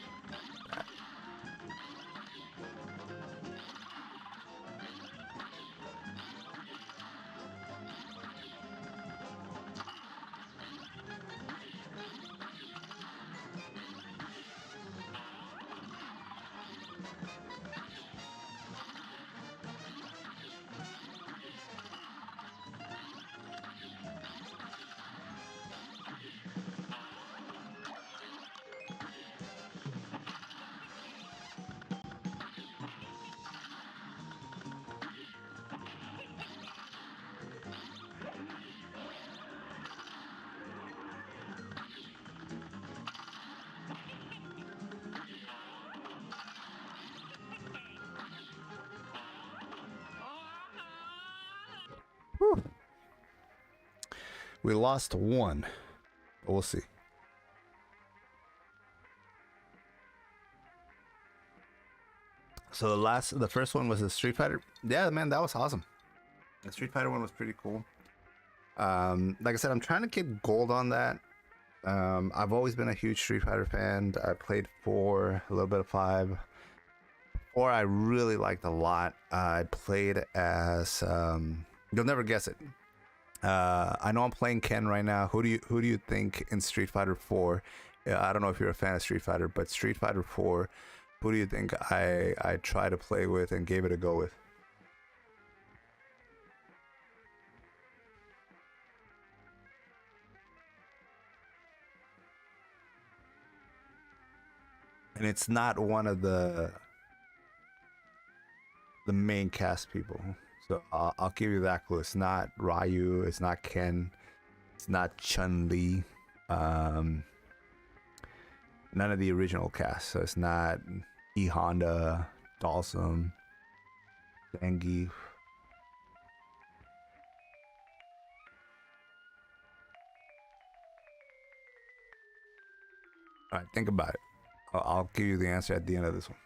Whew. We lost one, but we'll see. So the first one was the Street Fighter. Yeah, man, that was awesome. The Street Fighter one was pretty cool. Like I said, I'm trying to get gold on that. I've always been a huge Street Fighter fan. I played 4, a little bit of 5. 4 I really liked a lot. I played as you'll never guess it. I know I'm playing Ken right now. Who do you think in Street Fighter 4? I don't know if you're a fan of Street Fighter, but Street Fighter 4, who do you think I tried to play with and gave it a go with? And it's not one of the main cast people. So I'll give you that clue. It's not Ryu. It's not Ken. It's not Chun-Li. None of the original cast. So it's not E Honda, Dalsum, Zangief. All right, think about it. I'll give you the answer at the end of this one.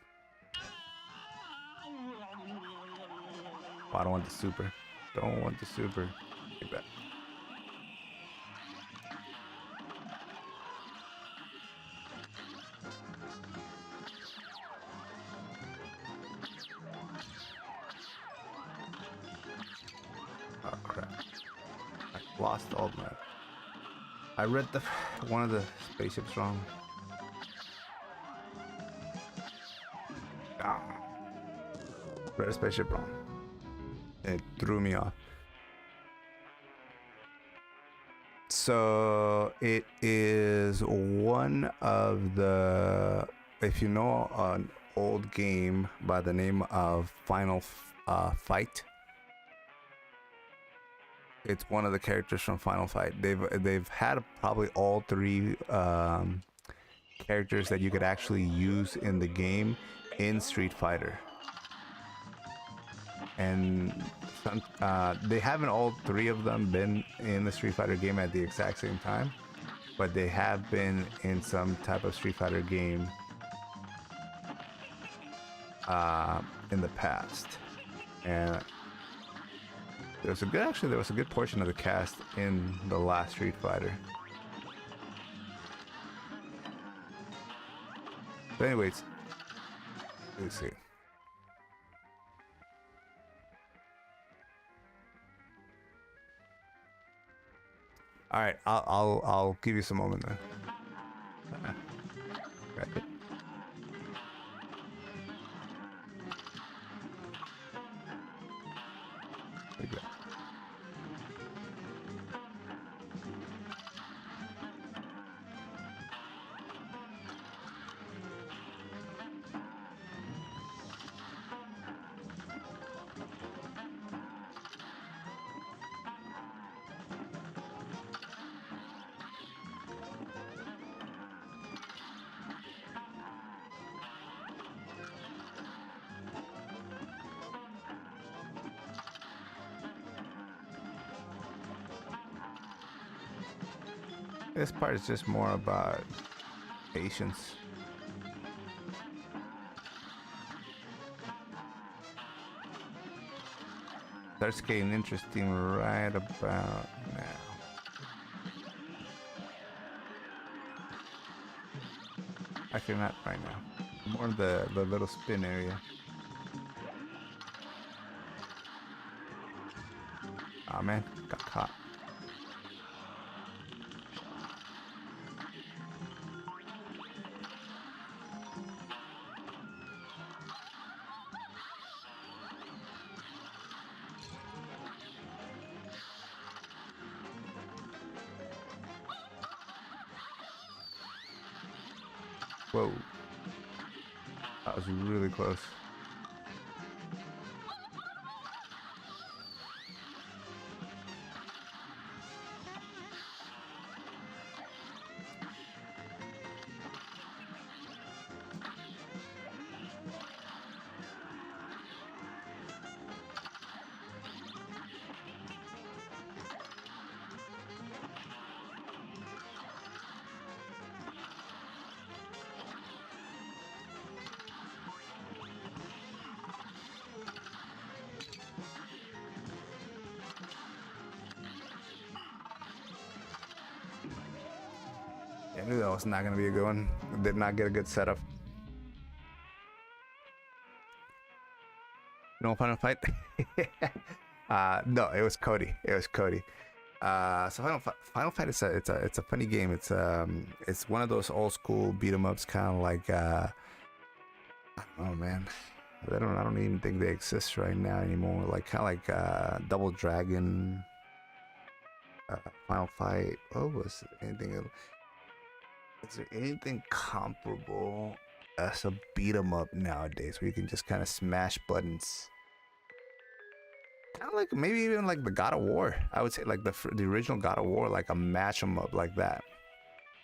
Oh, I don't want the super. Don't want the super. Take that. Oh crap! I lost all my. I read one of the spaceships wrong. Ah, read a spaceship wrong. It threw me off. So it is one of the, if you know an old game by the name of Final Fight, it's one of the characters from Final Fight. They've had probably all 3 characters that you could actually use in the game in Street Fighter. And they haven't all 3 of them been in the Street Fighter game at the exact same time, but they have been in some type of Street Fighter game in the past. And there was a good portion of the cast in the last Street Fighter. But anyways, let's see. All right, I'll give you some moment then. Right. Like that. This part is just more about patience. Starts getting interesting right about now. Actually, not right now. More in the little spin area. Oh man, got caught. Whoa. That was really close. Yeah, I knew that was not gonna be a good one. Did not get a good setup. No final fight. No, it was Cody. It was Cody. So Final Fight is it's a funny game. It's one of those old school beat 'em ups, kind of like I don't know, man. I don't even think they exist right now anymore. Like kind of like Double Dragon, Final Fight. What was it? Anything? Is there anything comparable as a beat 'em up nowadays where you can just kind of smash buttons? Kind of like maybe even like the God of War. I would say like the original God of War, like a mash 'em up like that.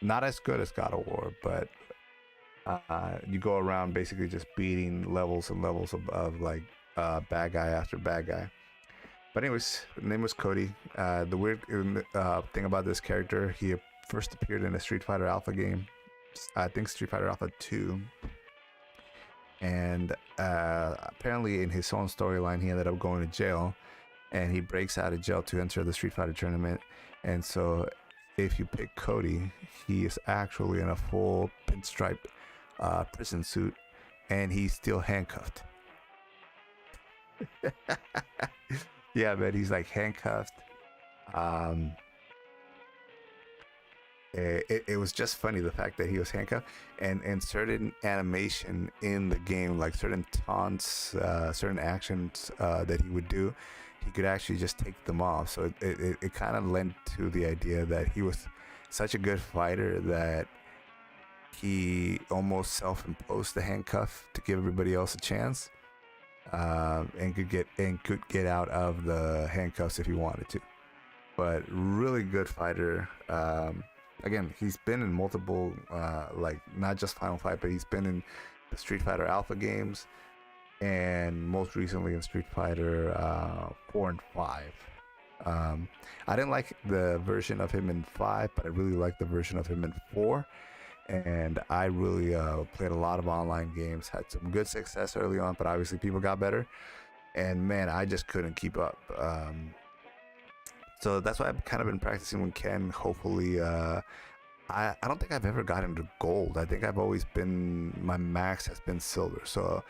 Not as good as God of War, but you go around basically just beating levels and levels of like bad guy after bad guy. But anyways, the name was Cody. The weird thing about this character, he first appeared in a Street Fighter Alpha game. I think Street Fighter Alpha 2. And apparently in his own storyline, he ended up going to jail. And he breaks out of jail to enter the Street Fighter tournament. And so if you pick Cody, he is actually in a full pinstripe prison suit. And he's still handcuffed. Yeah, man, he's like handcuffed. It was just funny, the fact that he was handcuffed, and certain animation in the game, like certain taunts, certain actions that he would do, he could actually just take them off. So it kind of lent to the idea that he was such a good fighter that he almost self-imposed the handcuff to give everybody else a chance, and could get out of the handcuffs if he wanted to. But really good fighter. Again, he's been in multiple, like not just Final Fight, but he's been in the Street Fighter Alpha games, and most recently in Street Fighter 4 and 5. I didn't like the version of him in 5, but I really liked the version of him in 4. And I really played a lot of online games, had some good success early on, but obviously people got better. And man, I just couldn't keep up. So that's why I've kind of been practicing with Ken. Hopefully, I don't think I've ever gotten to gold. I think I've always been, my max has been silver. So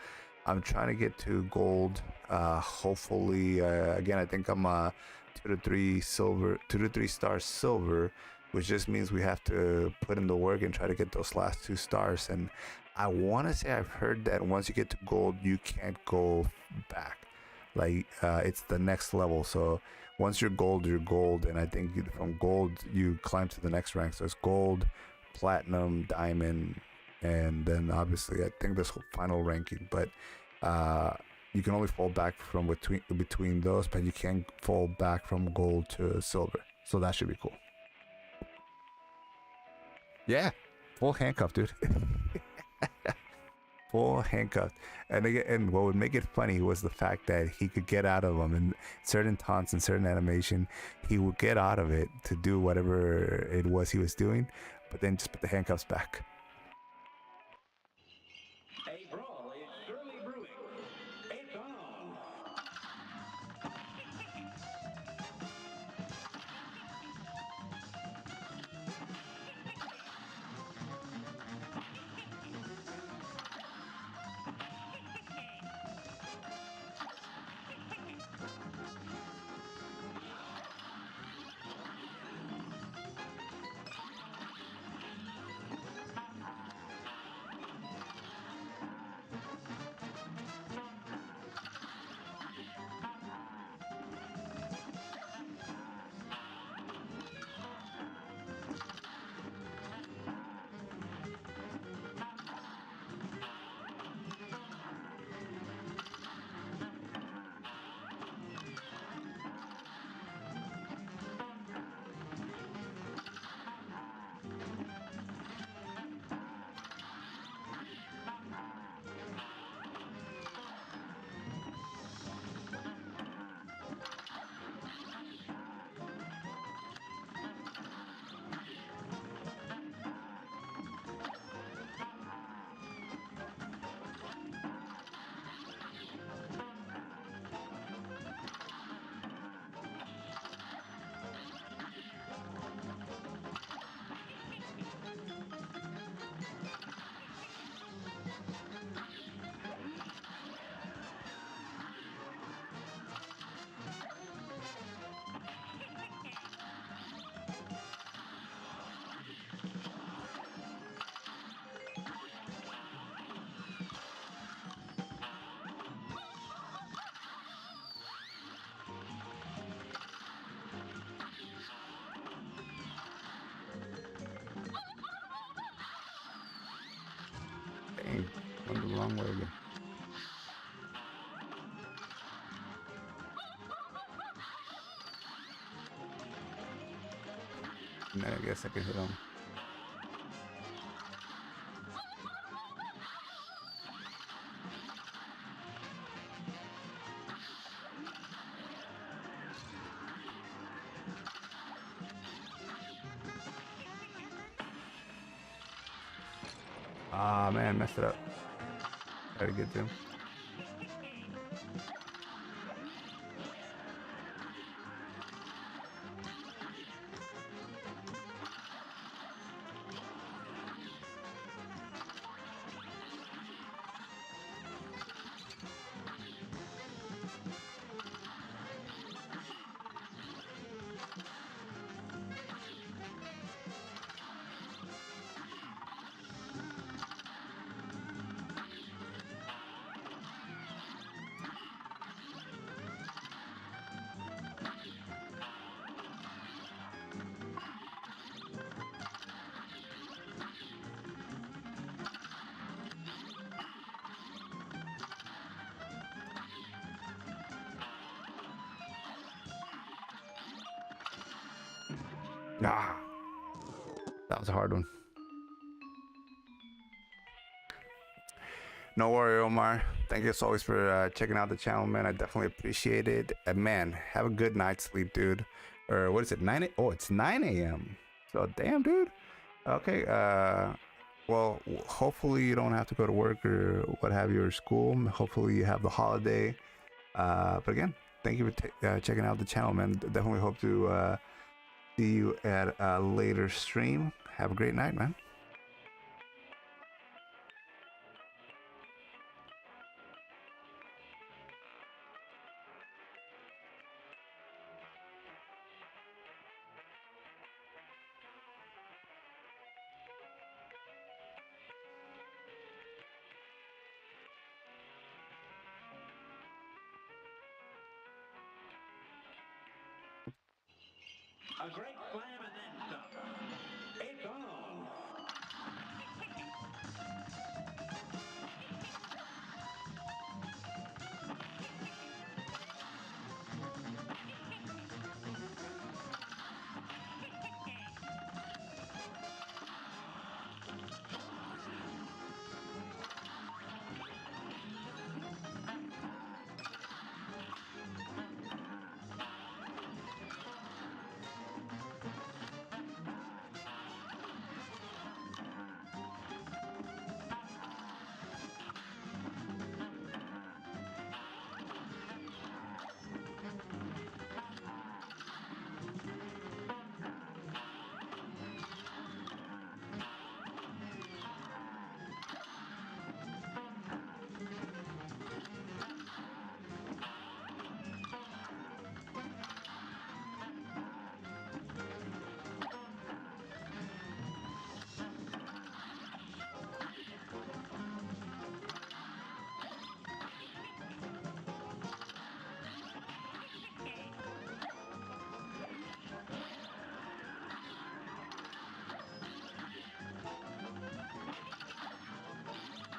I'm trying to get to gold. Hopefully, again, I think I'm 2 to 3 silver, 2 to 3 stars silver, which just means we have to put in the work and try to get those last 2 stars. And I want to say I've heard that once you get to gold, you can't go back. Like it's the next level. So once you're gold, and I think from gold you climb to the next rank. So it's gold, platinum, diamond, and then obviously I think this whole final ranking. But you can only fall back from between those, but you can't fall back from gold to silver. So that should be cool. Yeah, full handcuff, dude. full handcuffed. And what would make it funny was the fact that he could get out of them in certain taunts and certain animation. He would get out of it to do whatever it was he was doing, but then just put the handcuffs back. A brawl is surely brewing. It's on. Dang, went the wrong way again. And then I guess I can hit him. Ah man, messed it up. Gotta get to him. Ah, that was a hard one. No worry, Omar. Thank you as always for checking out the channel, man. I definitely appreciate it. And man, have a good night's sleep, dude. Or what is it? 9 a Oh, it's 9 a.m. So damn, dude. Okay. Well, hopefully you don't have to go to work or what have you, or school. Hopefully you have the holiday. But again, thank you for checking out the channel, man. Definitely hope to see you at a later stream. Have a great night, man. A great slam and then some. It's on.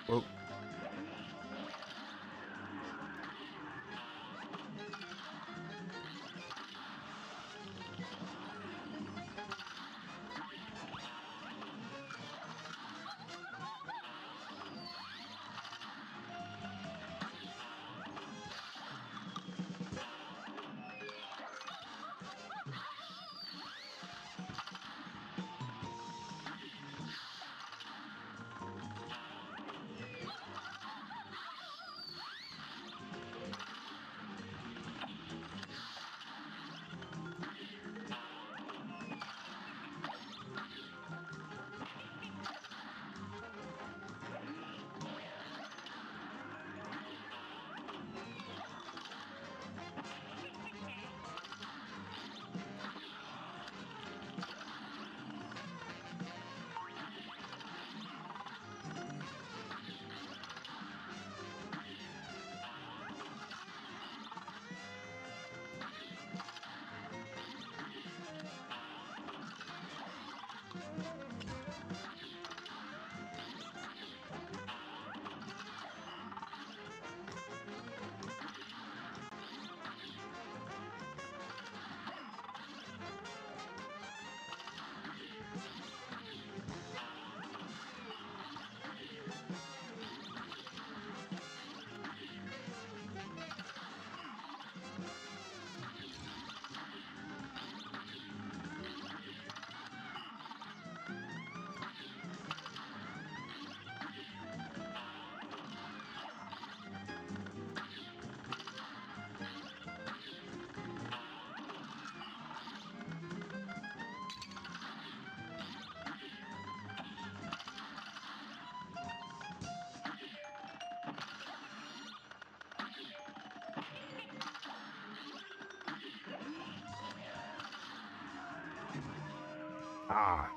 Oh. Ah.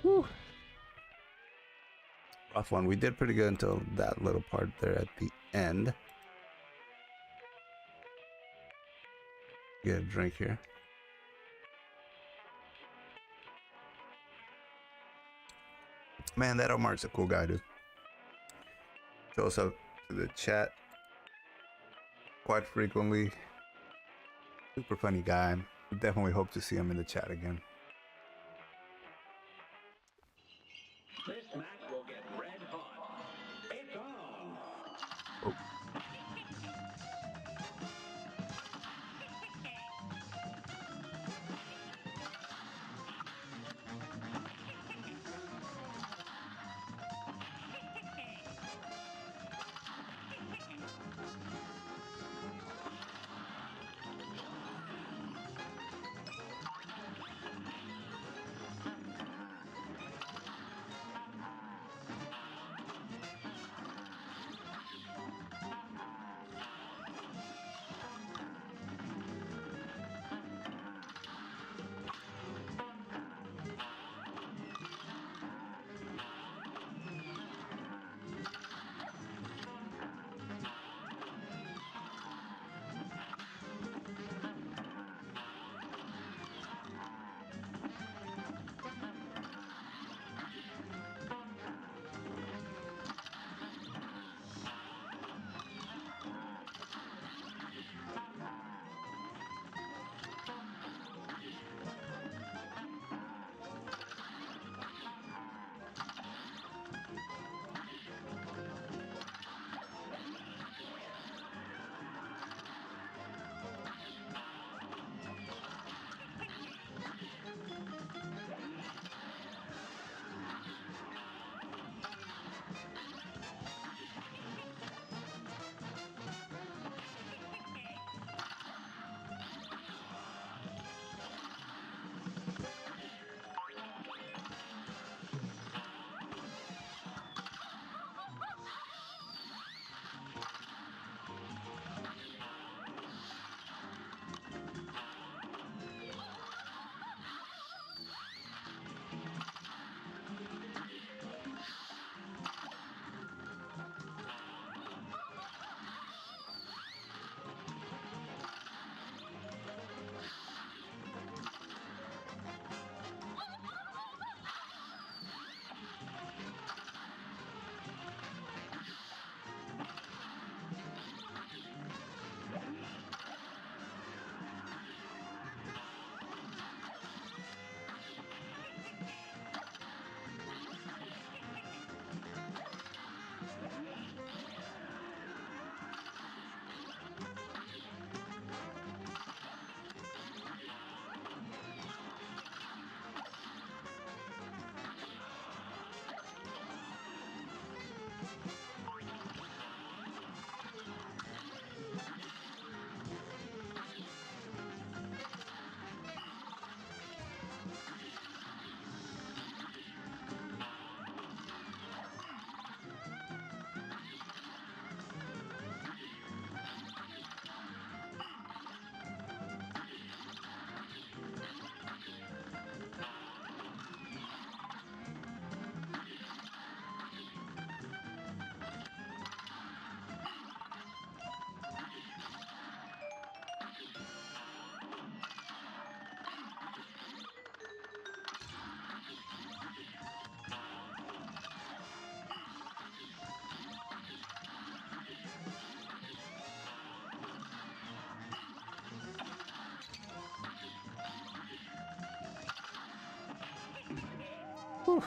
Whew. Rough one. We did pretty good until that little part there at the end. Get a drink here. Man, that Omar's a cool guy, dude. Shows up to the chat quite frequently. Super funny guy. Definitely hope to see him in the chat again. This match will get red hot. It's on. Oh. Whew.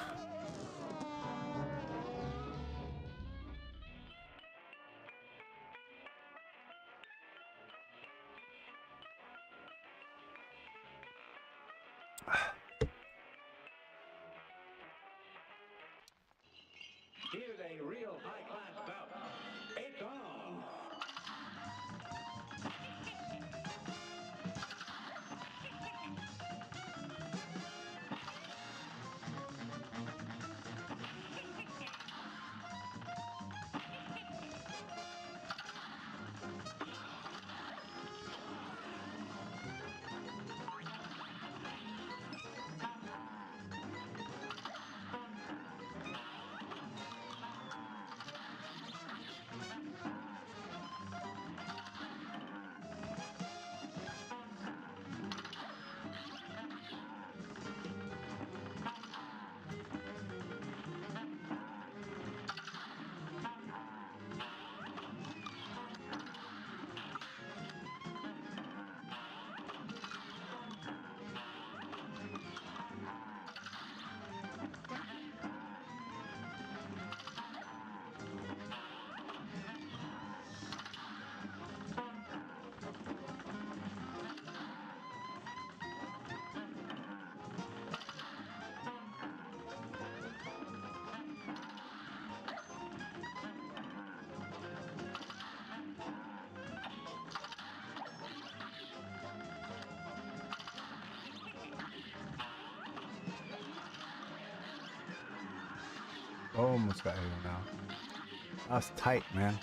Here's a real high-class bout. It's on. Almost got here now. That's tight, man.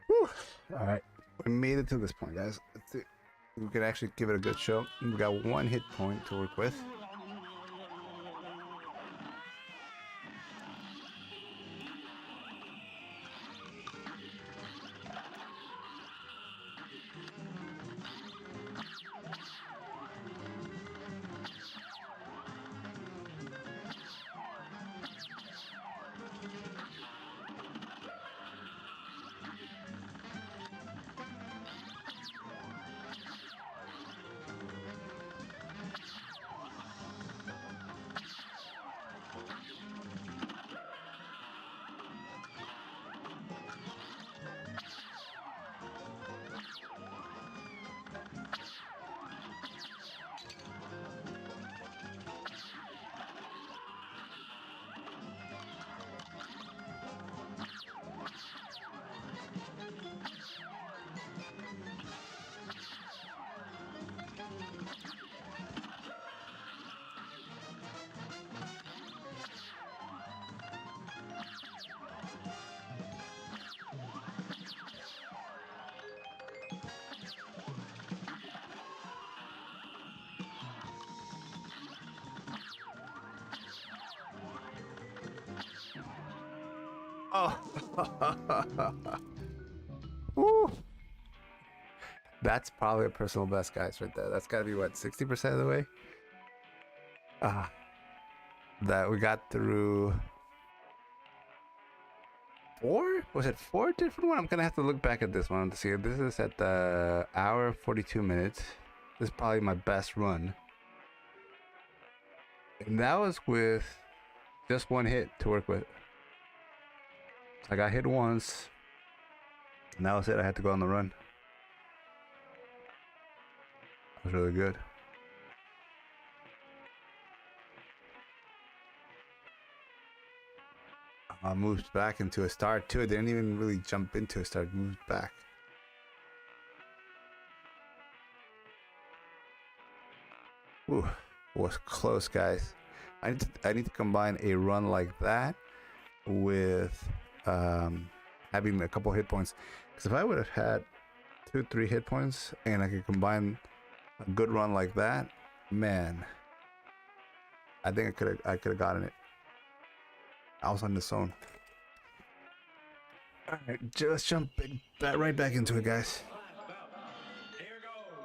Whew. All right, we made it to this point, guys. Let's see. We could actually give it a good show. We got 1 hit point to work with. Oh. Woo. That's probably a personal best, guys, right there. That's got to be what, 60% of the way? Ah, that we got through four? Was it four different one? I'm gonna have to look back at this one to see. This is at the hour 42 minutes. This is probably my best run. And that was with just one hit to work with. I got hit once, and that was it. I had to go on the run. That was really good. I moved back into a start too. It didn't even really jump into a start. Moved back. Ooh, was close, guys. I need to combine a run like that with having a couple hit points. Because if I would have had 2-3 hit points and I could combine a good run like that, man, I think I could have gotten it. I was on the zone. All right, just jump right back into it, guys. Here goes.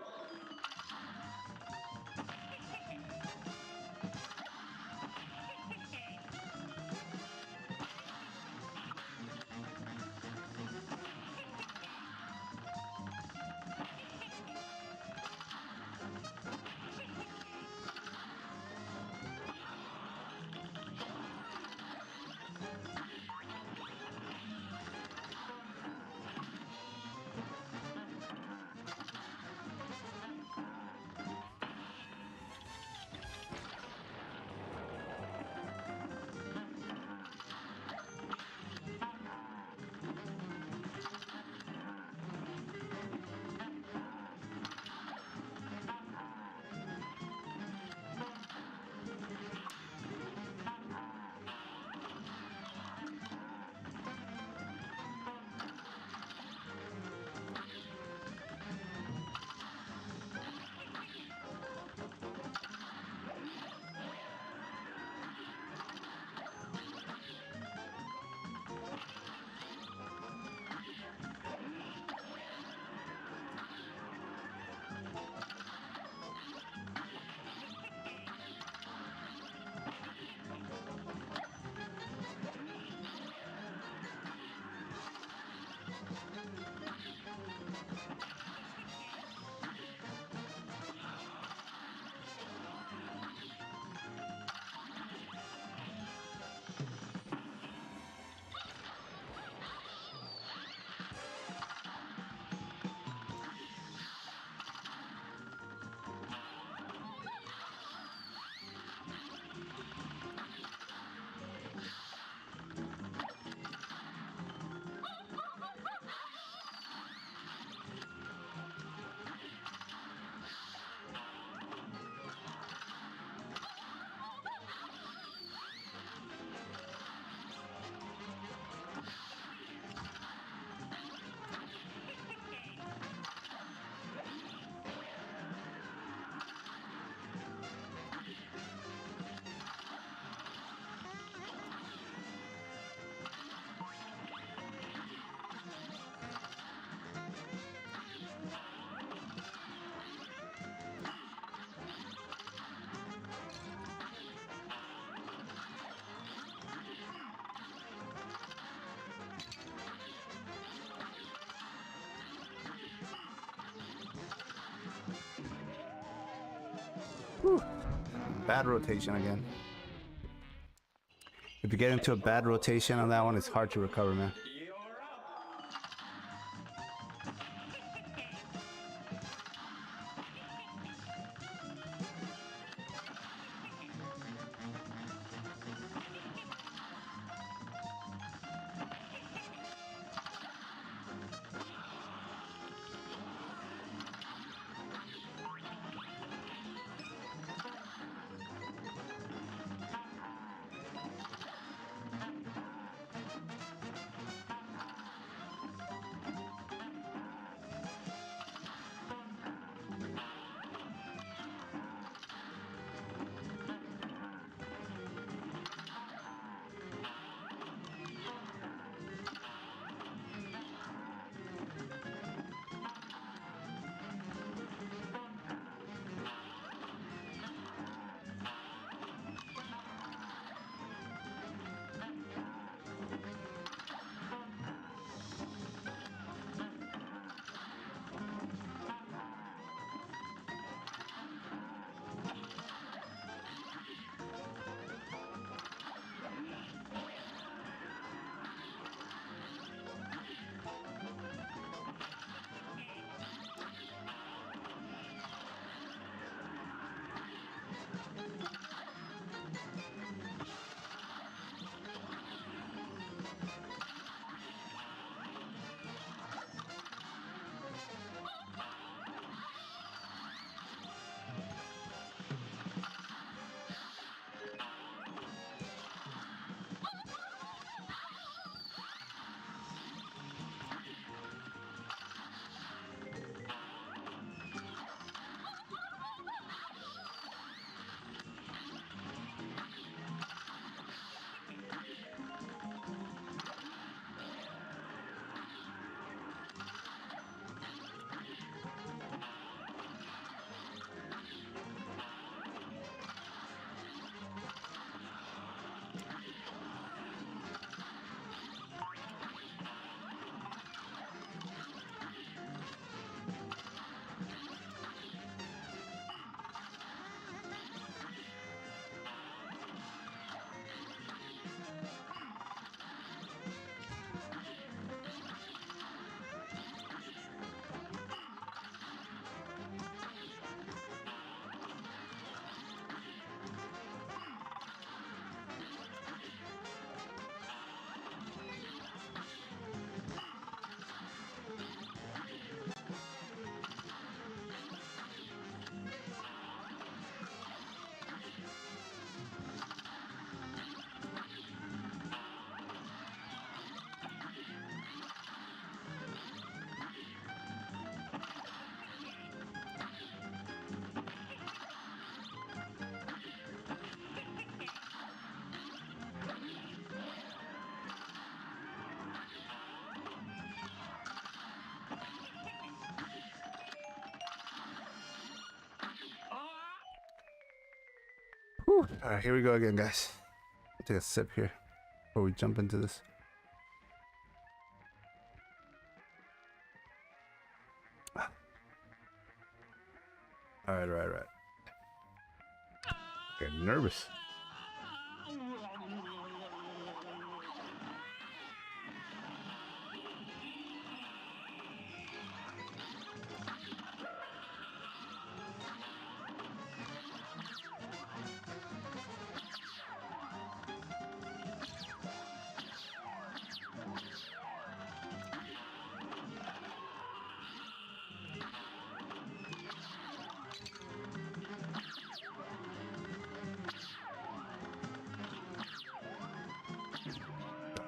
Whew. Bad rotation again. If you get into a bad rotation on that one, it's hard to recover, man. You're up. Whew. All right, here we go again, guys. I'll take a sip here before we jump into this. All right, all right, all right. Getting nervous.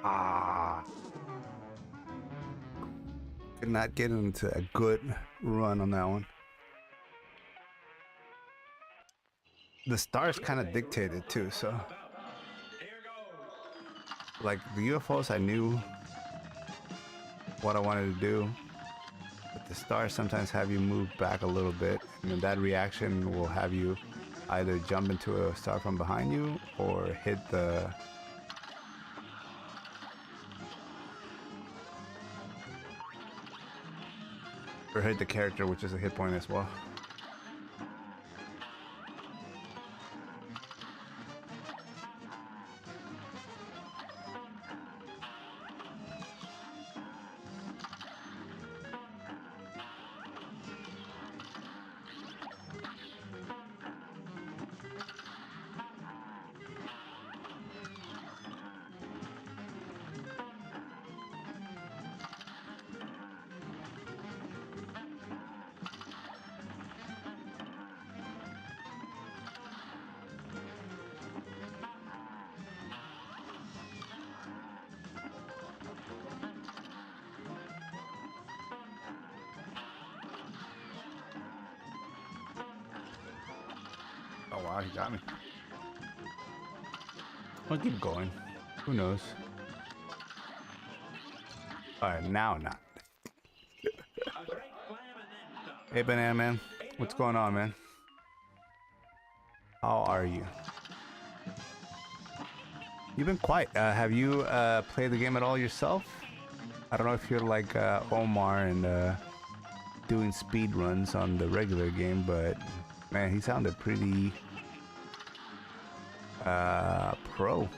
Ah. Could not get into a good run on that one. The stars kind of dictated too, so. Like the UFOs, I knew what I wanted to do. But the stars sometimes have you move back a little bit, and then that reaction will have you either jump into a star from behind you or hit the character, which is a hit point as well. Oh wow, he got me. I'll keep going. Who knows? Alright, now not. Hey Banana Man, what's going on, man? How are you? You've been quiet. Have you played the game at all yourself? I don't know if you're like Omar and doing speed runs on the regular game, but man, he sounded pretty pro.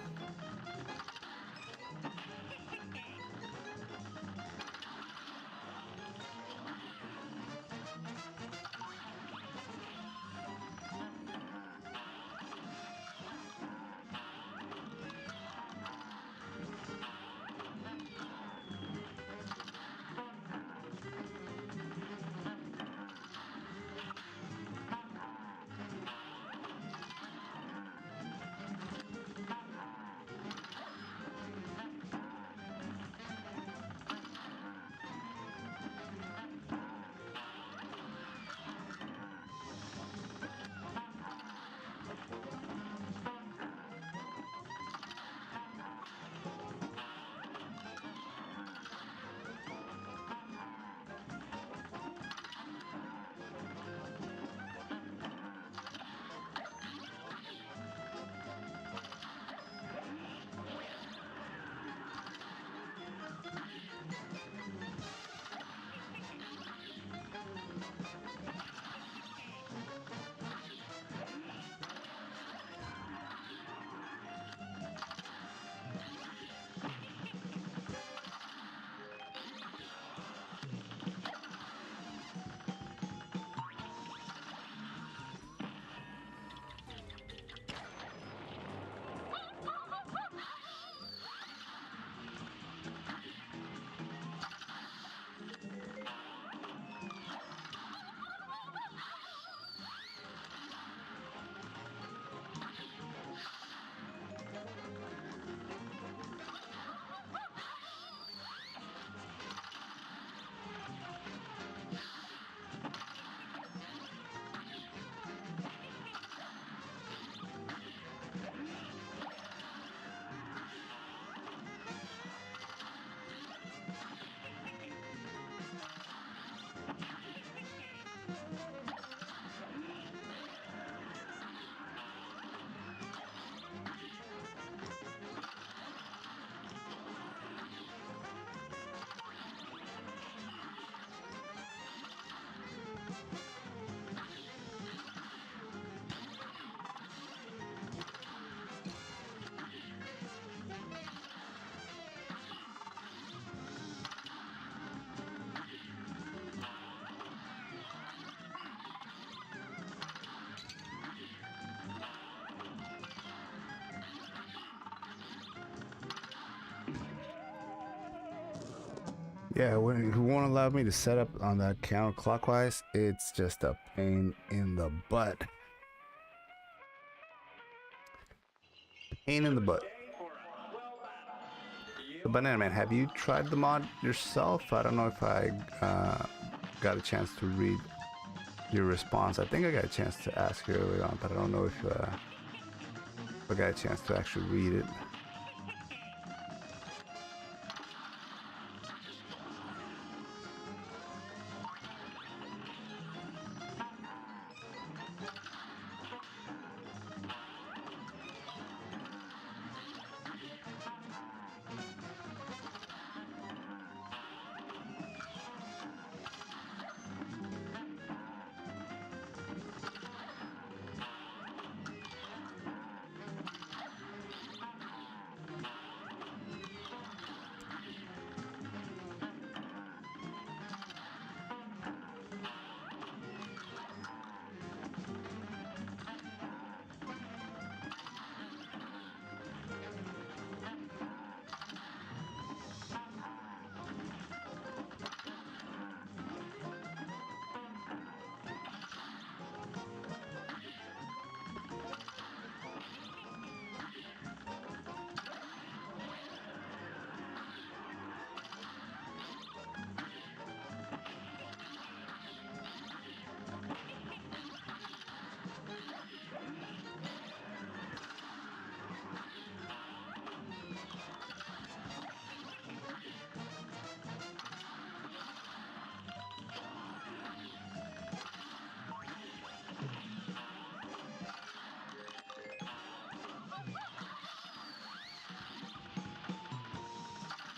Yeah, when who won't allow me to set up on that counterclockwise, it's just a pain in the butt. Pain in the butt. So Banana Man, have you tried the mod yourself? I don't know if I got a chance to read your response. I think I got a chance to ask you earlier on, but I don't know if I got a chance to actually read it.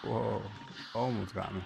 Whoa, almost got me.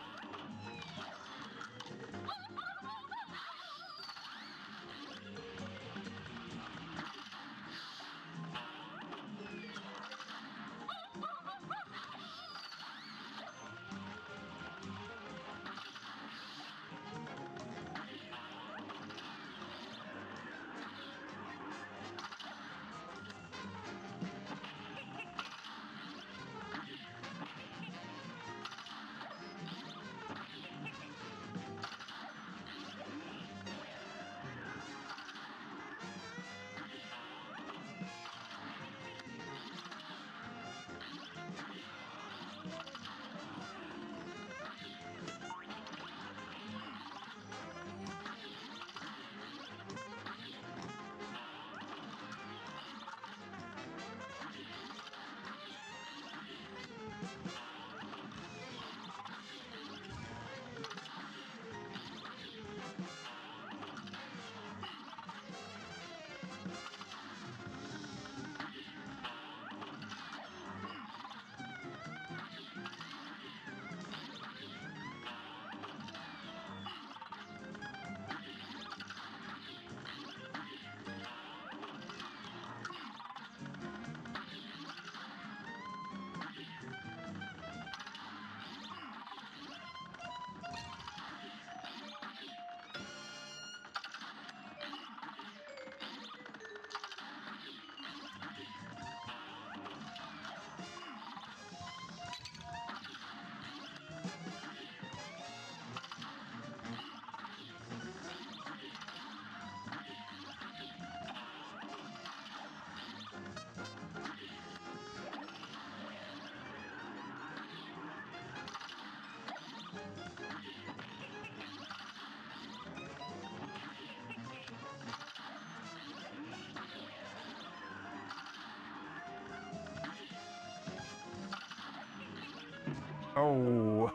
Oh,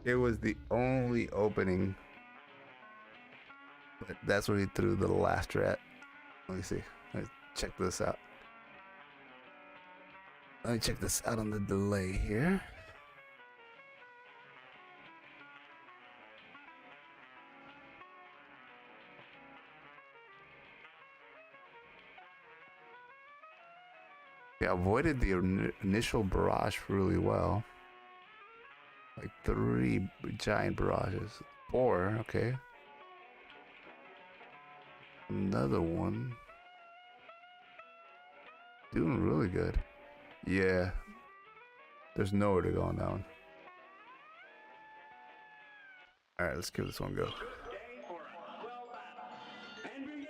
it was the only opening, but that's where he threw the last rat. Let me see. Let's check this out. Let me check this out on the delay here. Yeah, avoided the initial barrage really well. Like 3 giant barrages. 4, okay. Another one. Doing really good. Yeah. There's nowhere to go on that one. All right, let's give this one a go. Day for a swell battle. And begin.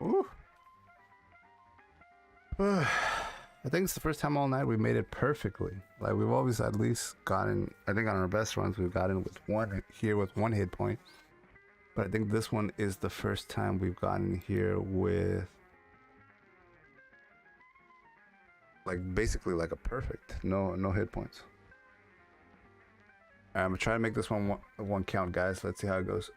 Ooh. I think it's the first time all night we made it perfectly. Like we've always at least gotten, I think on our best runs we've gotten with one here with one hit point. But I think this one is the first time we've gotten here with like basically like a perfect, no hit points. Alright, I'm gonna try to make this one count, guys. Let's see how it goes.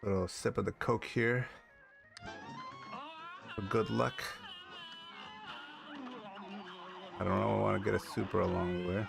Little sip of the Coke here. For good luck. I don't know, I want to get a super along the way.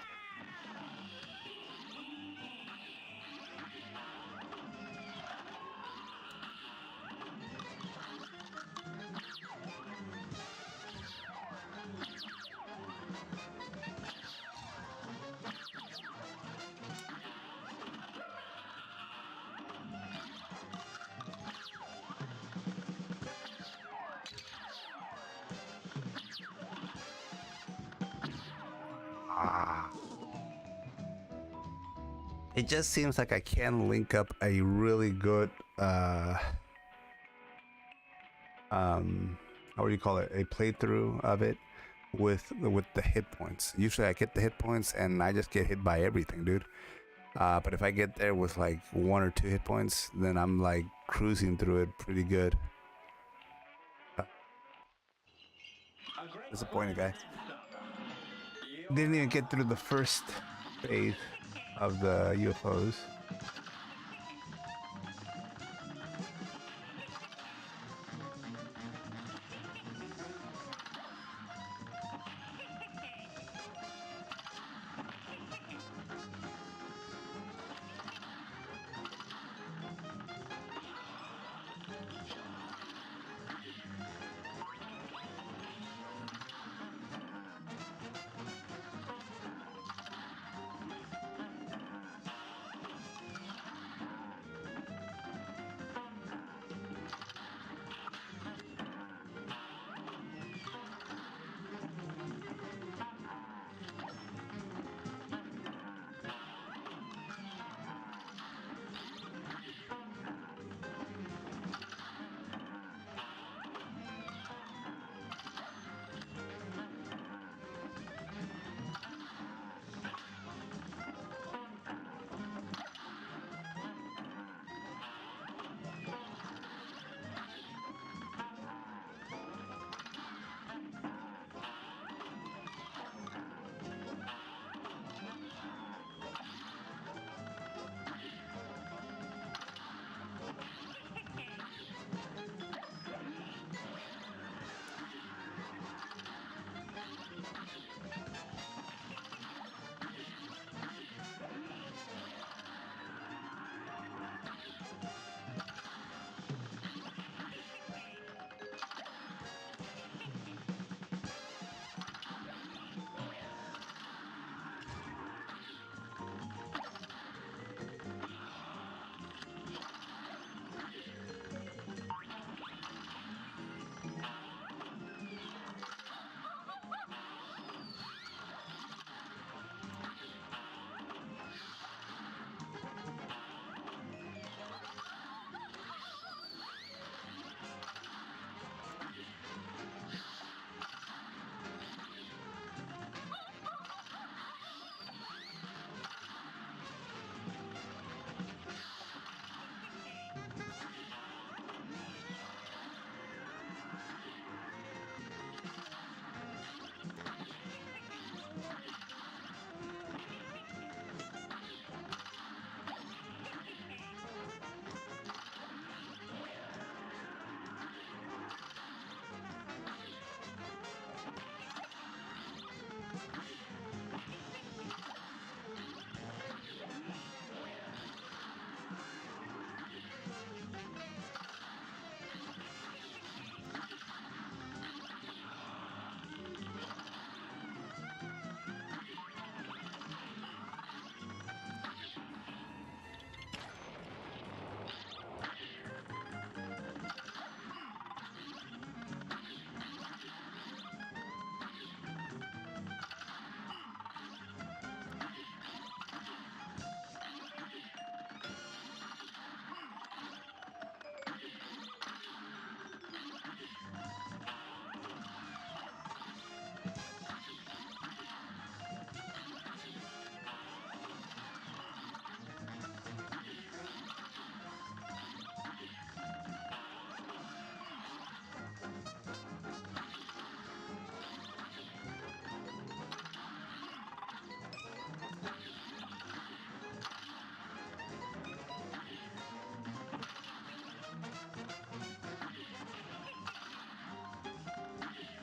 it just seems like I can link up a really good how do you call it, a playthrough of it with the hit points. Usually I get the hit points and I just get hit by everything, dude. But if I get there with like 1 or 2 hit points, then I'm like cruising through it pretty good. Disappointed, guys. Didn't even get through the first phase of the UFOs.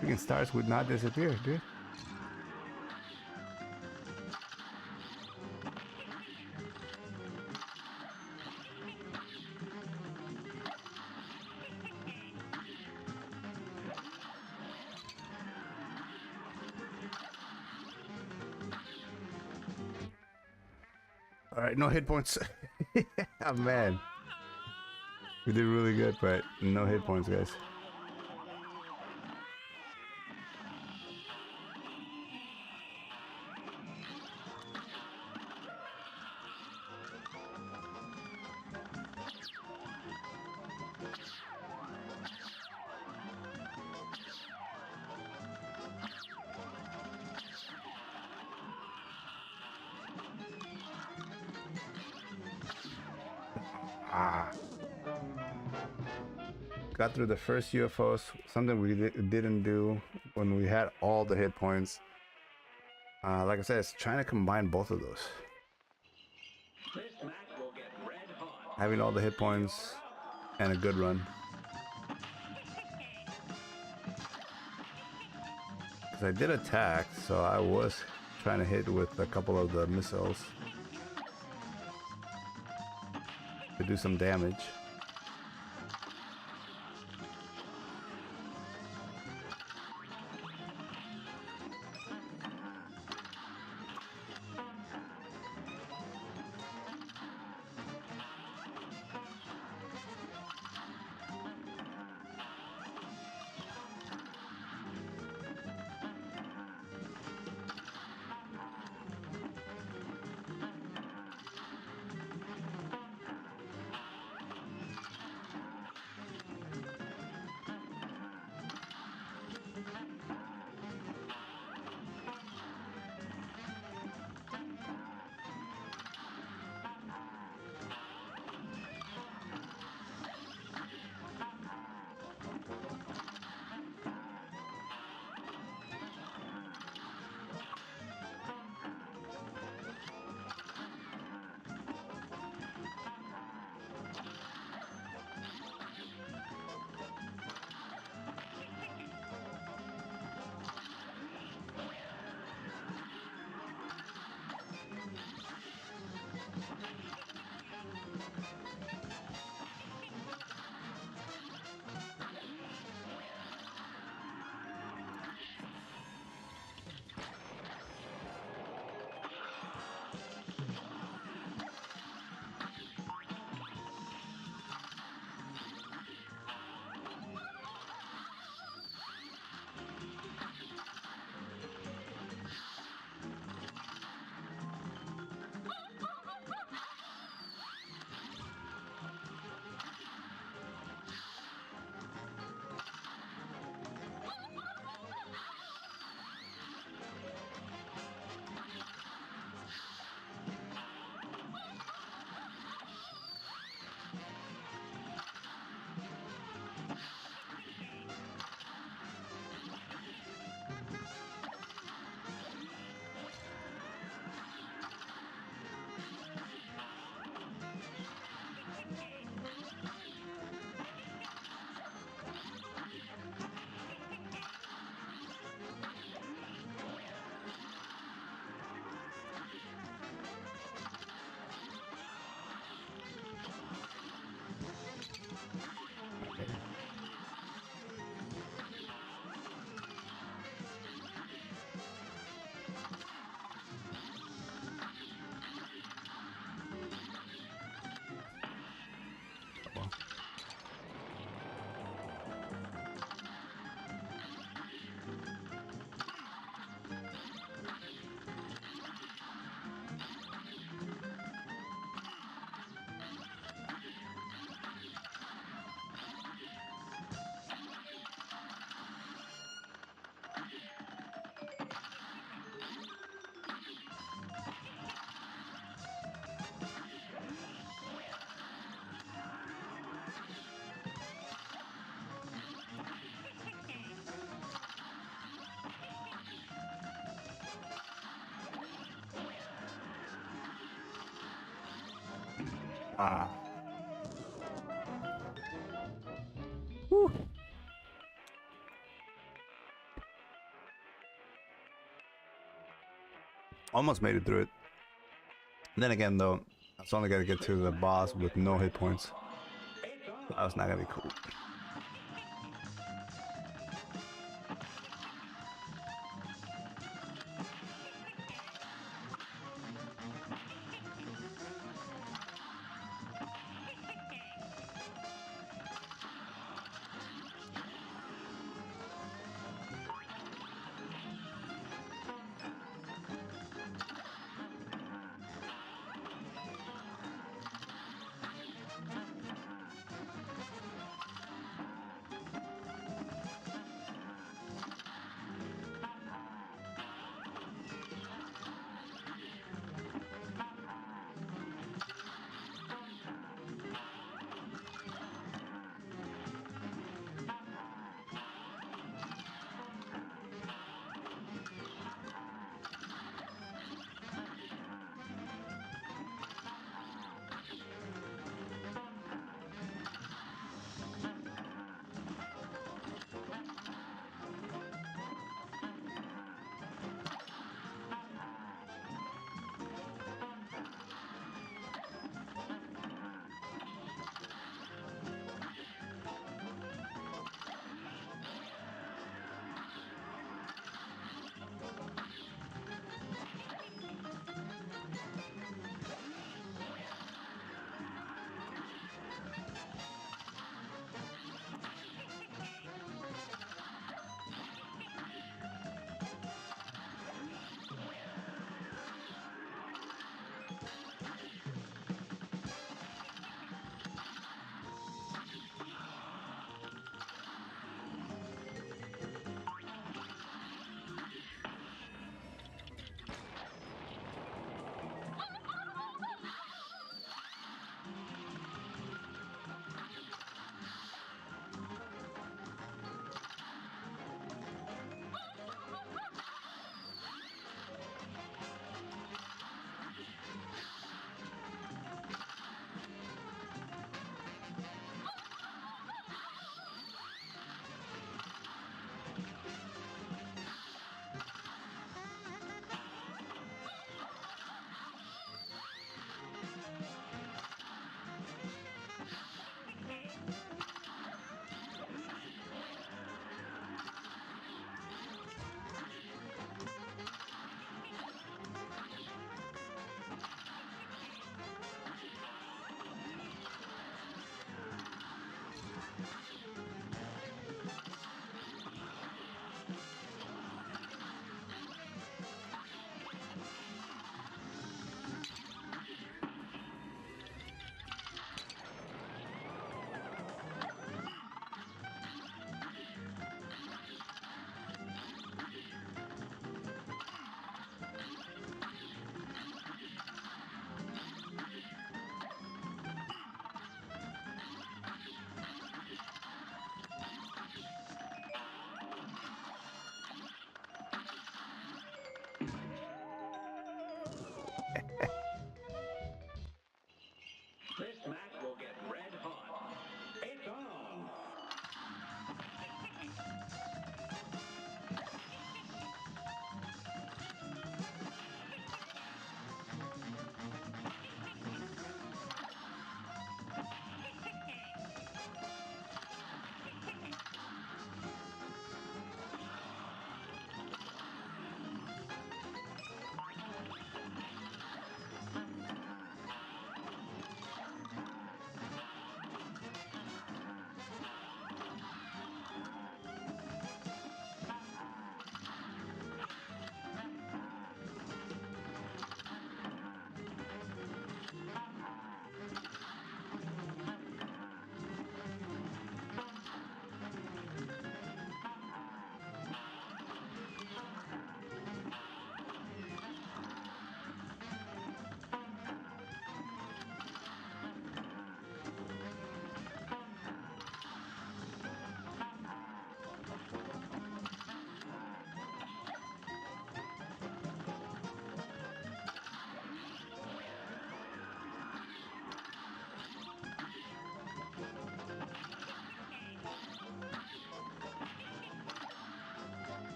Freaking stars would not disappear, dude. All right, no hit points. Oh, man. We did really good, but no hit points, guys. Ah. Got through the first UFOs, something we didn't do when we had all the hit points. Like I said, it's trying to combine both of those. This match will get red hot. Having all the hit points and a good run. Because I did attack, so I was trying to hit with a couple of the missiles to do some damage. Ah. Whew. Almost made it through it. Then again, though, I was only gonna get to the boss with no hit points. That was not gonna be cool.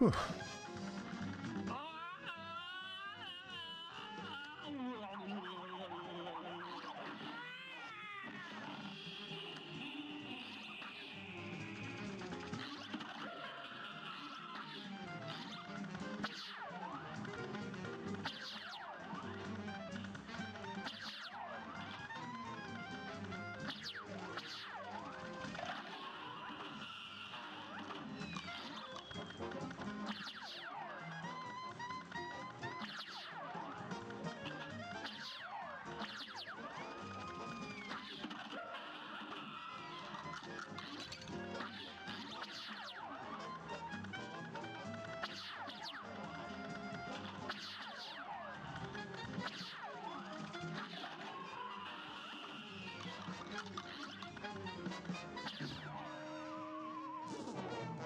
Whew.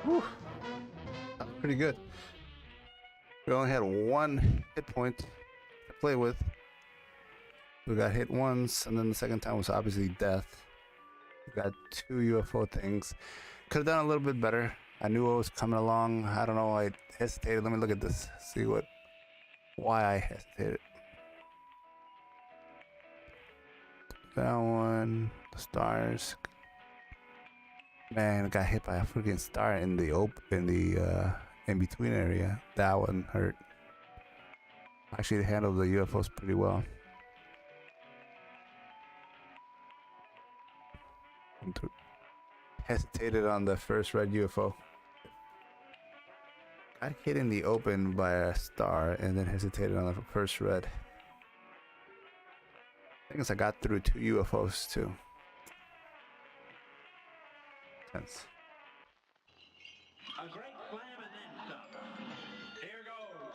Whew. That was pretty good. We only had one hit point to play with. We got hit once, and then the second time was obviously death. We got 2 UFO things. Could have done a little bit better. I knew what was coming along. I don't know. I hesitated. Let me look at this. See why I hesitated. That one. The stars. Man, I got hit by a freaking star in the in between area. That one hurt. Actually, they handled the UFOs pretty well. Hesitated on the first red UFO. Got hit in the open by a star and then hesitated on the first red. I think I got through 2 UFOs too. Sense. A great slam and then some. Here goes.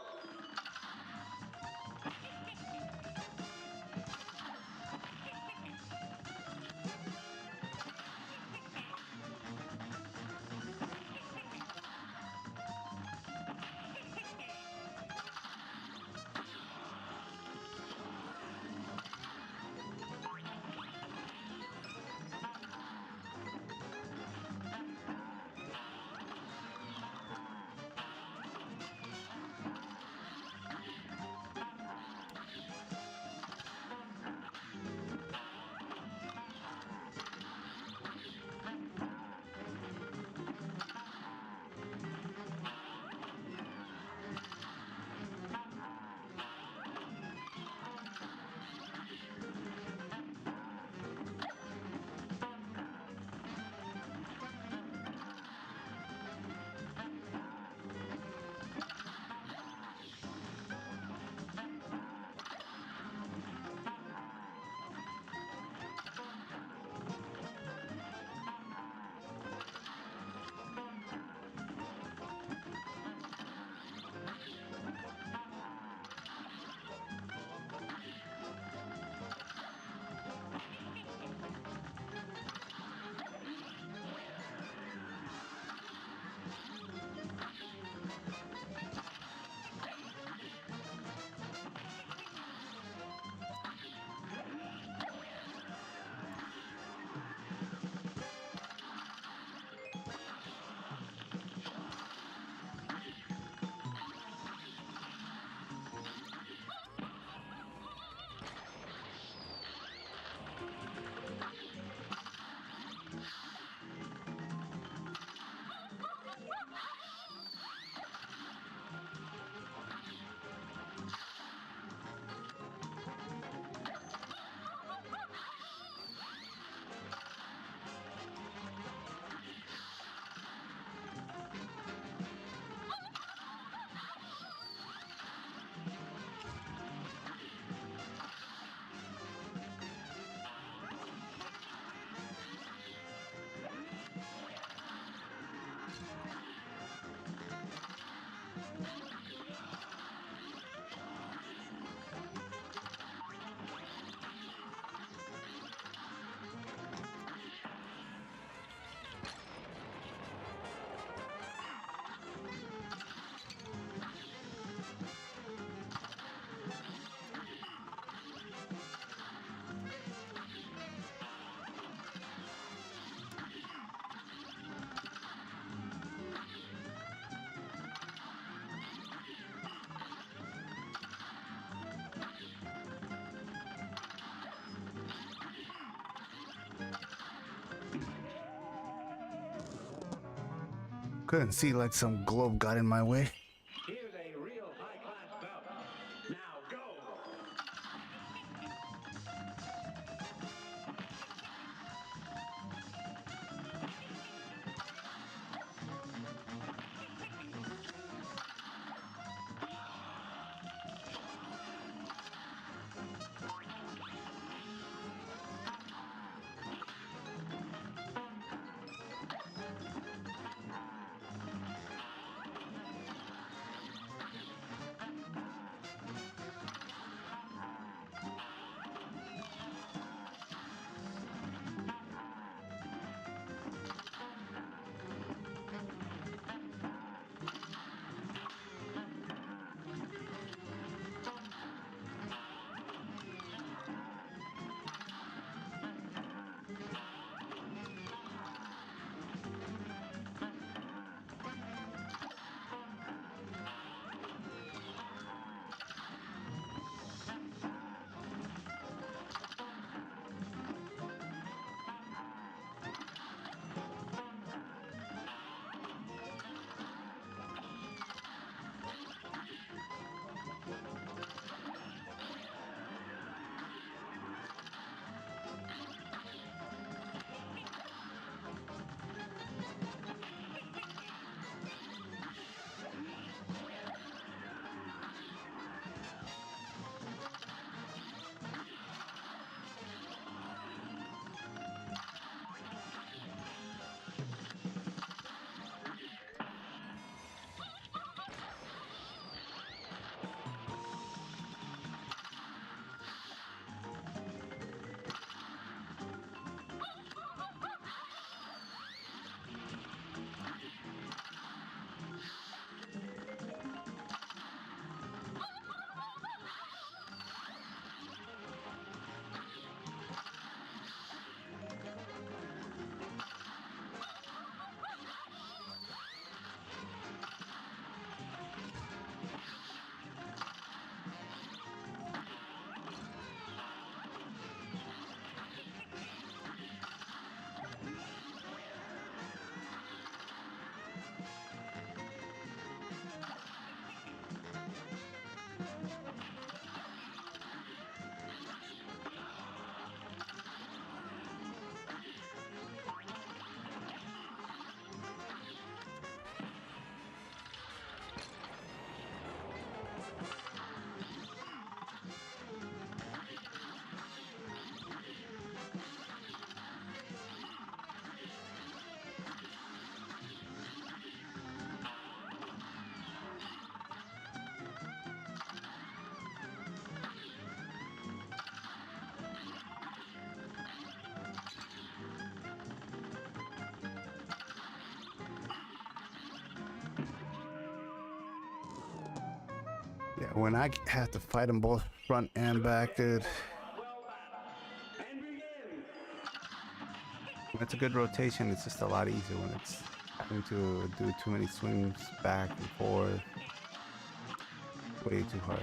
Couldn't see, like some globe got in my way. Here's a real high-class bout. Now go! Yeah, when I have to fight them both front and back, dude. And begin! When it's a good rotation, it's just a lot easier. When it's having to do too many swings back and forth, way too hard.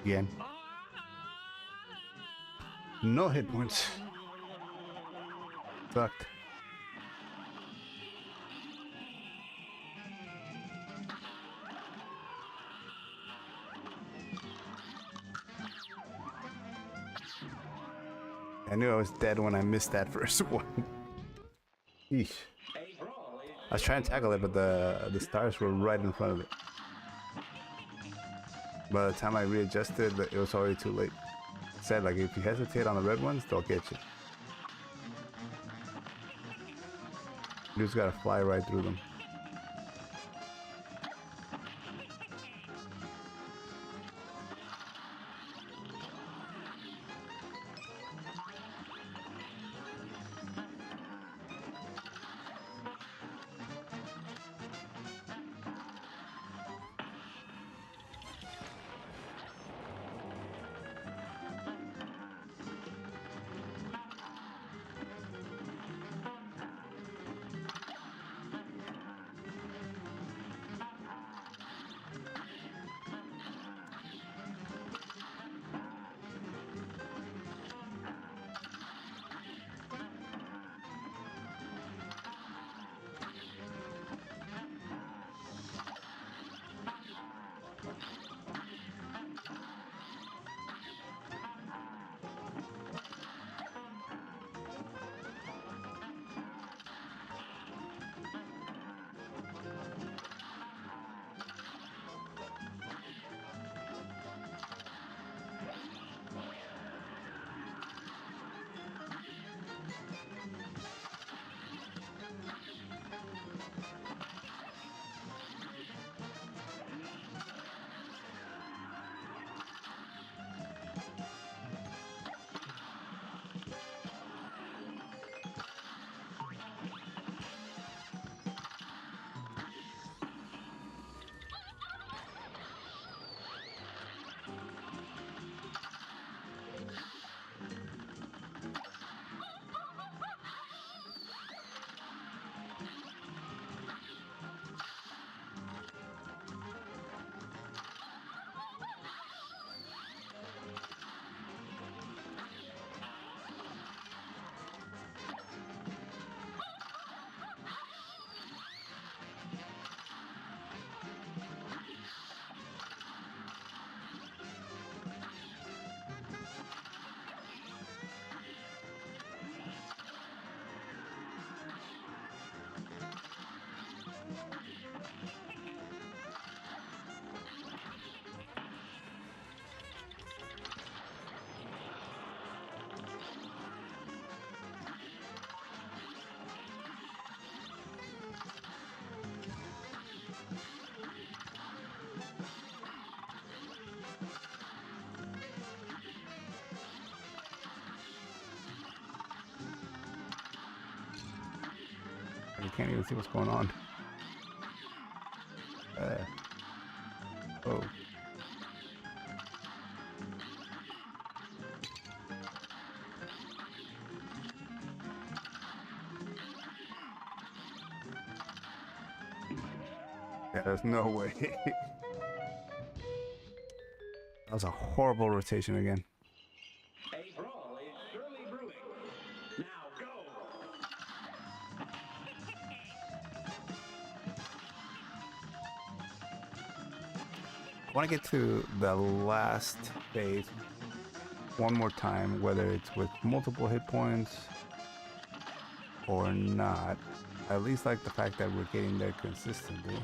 Again. No hit points. Sucked. I knew I was dead when I missed that first one. Yeesh. A brawl is I was trying to tackle it, but the stars were right in front of it. By the time I readjusted, it was already too late. It said, like, if you hesitate on the red ones, they'll get you. You just gotta fly right through them. You can't even see what's going on. Oh. Yeah, there's no way. That was a horrible rotation again. a brawl is surely brewing. Now go. I want to get to the last phase one more time, whether it's with multiple hit points or not. I at least like the fact that we're getting there consistently.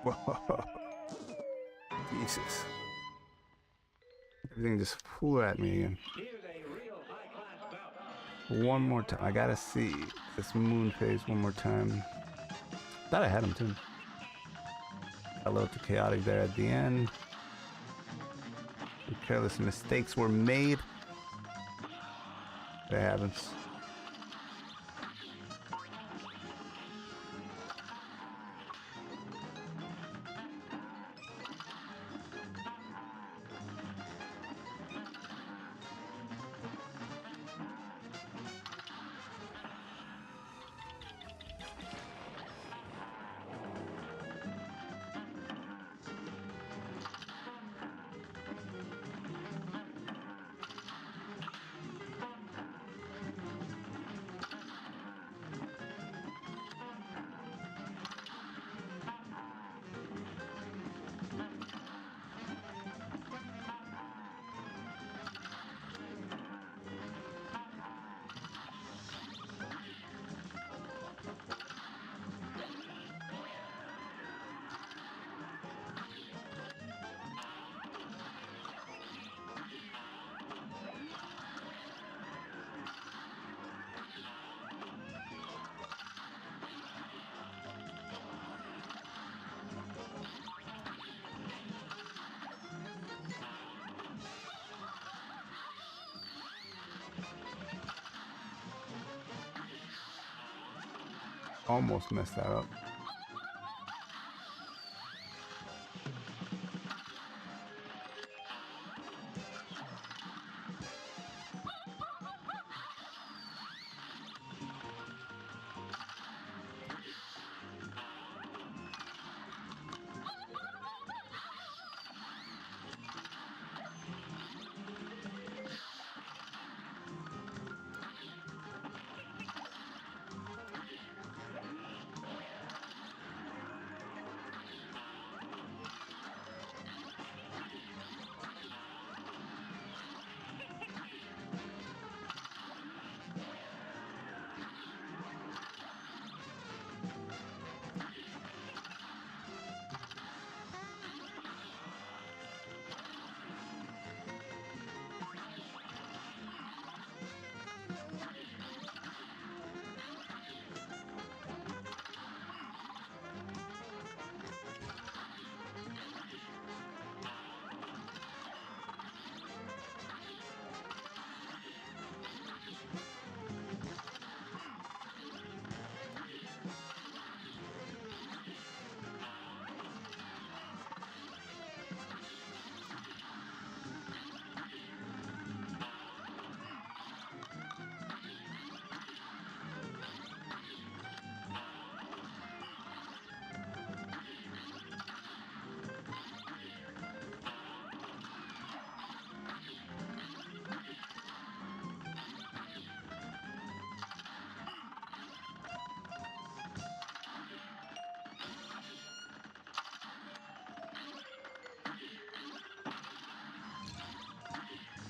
Whoa. Jesus. Everything just flew at me again. Here's a real high-class bout. One more time. I gotta see this moon phase one more time. Thought I had him too. A little too chaotic there at the end. Some careless mistakes were made. That happens. Almost messed that up.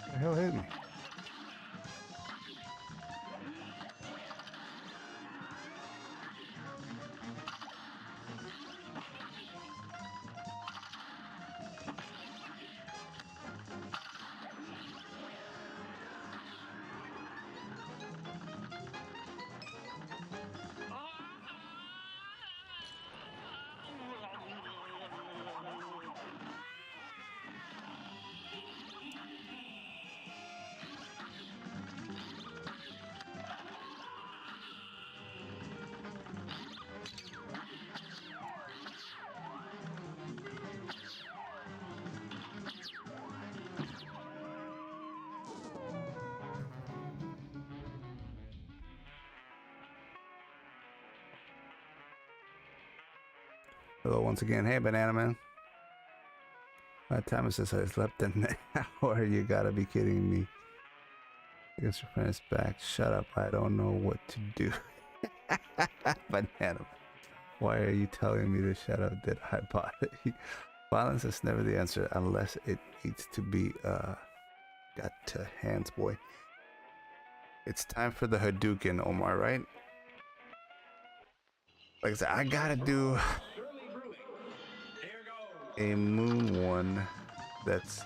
What the hell hit me? Hello once again. Hey, Banana Man. What time is this? I slept in an hour. You gotta be kidding me. I guess your friend is back. Shut up. I don't know what to do. Banana. Why are you telling me to shut up? Did I bother you? Violence is never the answer unless it needs to be got to hands, boy. It's time for the Hadouken, Omar, right? Like I said, I gotta do a moon one that's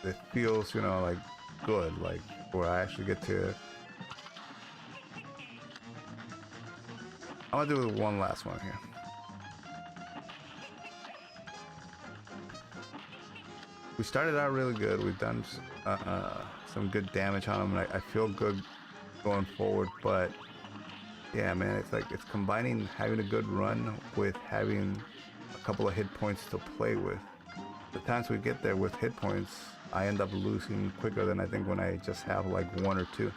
that feels, you know, like good, like where I actually get to. I'm gonna do one last one here. We started out really good. We've done some good damage on them, and I feel good going forward. But yeah, man, it's like it's combining having a good run with having a couple of hit points to play with. The times we get there with hit points, I end up losing quicker than I think when I just have like one or two.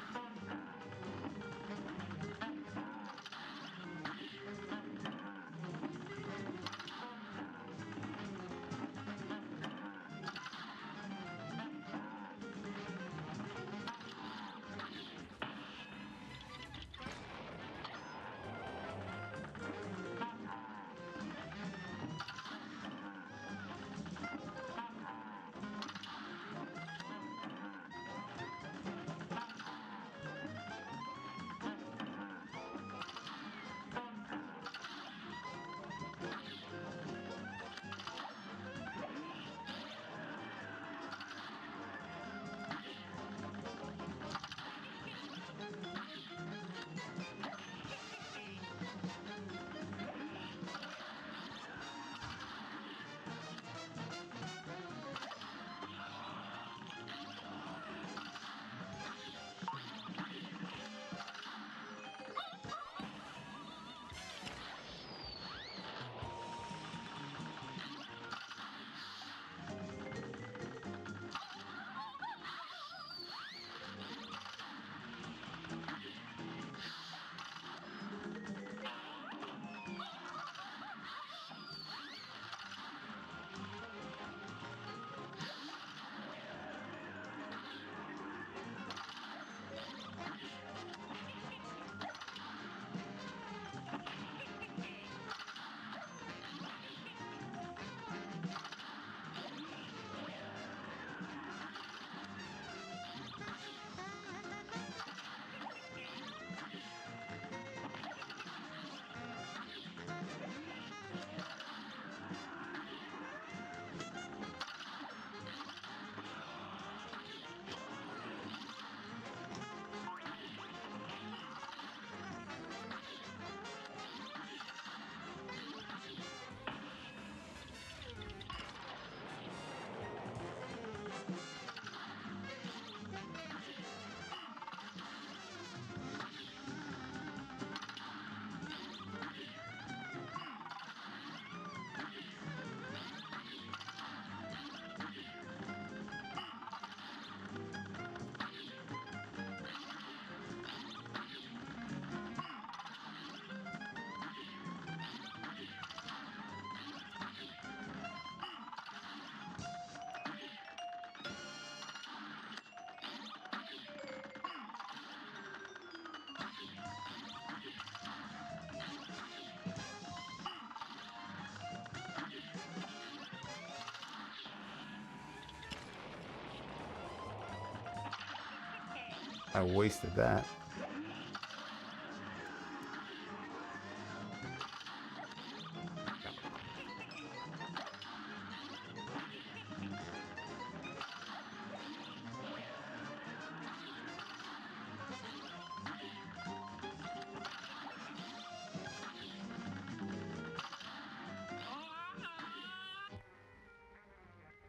I wasted that.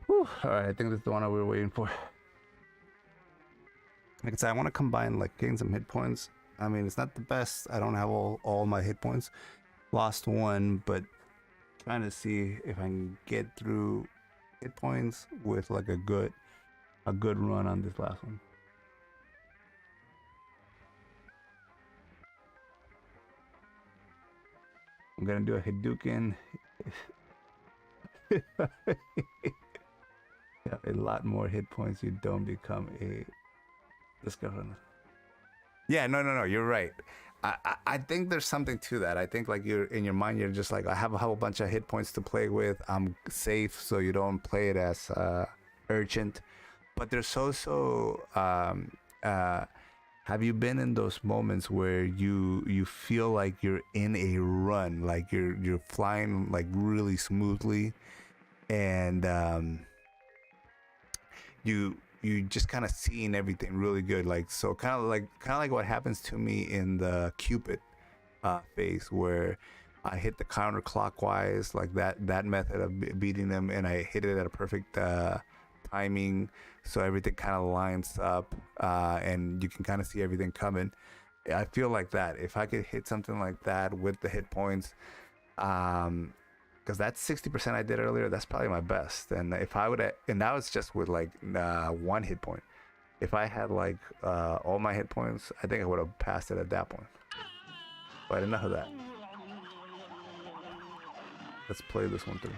Whew. All right, I think this is the one that we were waiting for. Like I said, I want to combine like getting some hit points. I mean, it's not the best. I don't have all my hit points. Lost one, but trying to see if I can get through hit points with like a good run on this last one. I'm gonna do a Hadouken. Yeah, a lot more hit points. You don't become a discover. Yeah, no. You're right. I think there's something to that. I think like you're in your mind, you're just like, I have a whole bunch of hit points to play with. I'm safe, so you don't play it as urgent. But there's also have you been in those moments where you feel like you're in a run, like you're flying like really smoothly, and you just kind of seeing everything really good. Like so, kind of like what happens to me in the Cupid phase, where I hit the counterclockwise, like that method of beating them, and I hit it at a perfect timing, so everything kind of lines up, and you can kind of see everything coming. I feel like that if I could hit something like that with the hit points, because that 60% I did earlier, that's probably my best. And if I would, and that was just with like one hit point. If I had like all my hit points, I think I would have passed it at that point. But enough of that. Let's play this one through.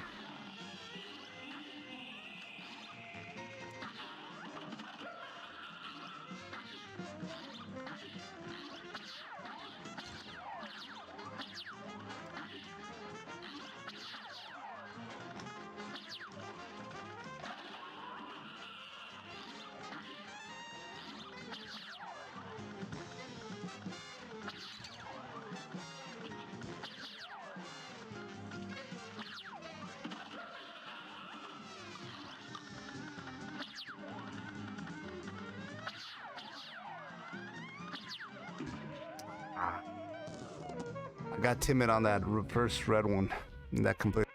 I got timid on that first red one. That complete.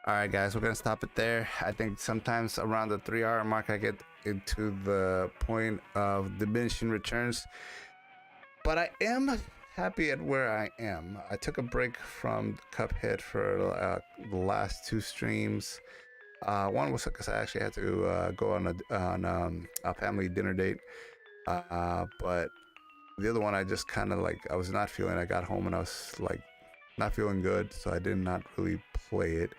All right, guys, we're gonna stop it there. I think sometimes around the 3 hour mark, I get into the point of diminishing returns, but I am happy at where I am. I took a break from Cuphead for the last 2 streams. One was because I actually had to go on a family dinner date, but the other one I just kind of like, I was not feeling. I got home and I was like not feeling good, so I did not really play it.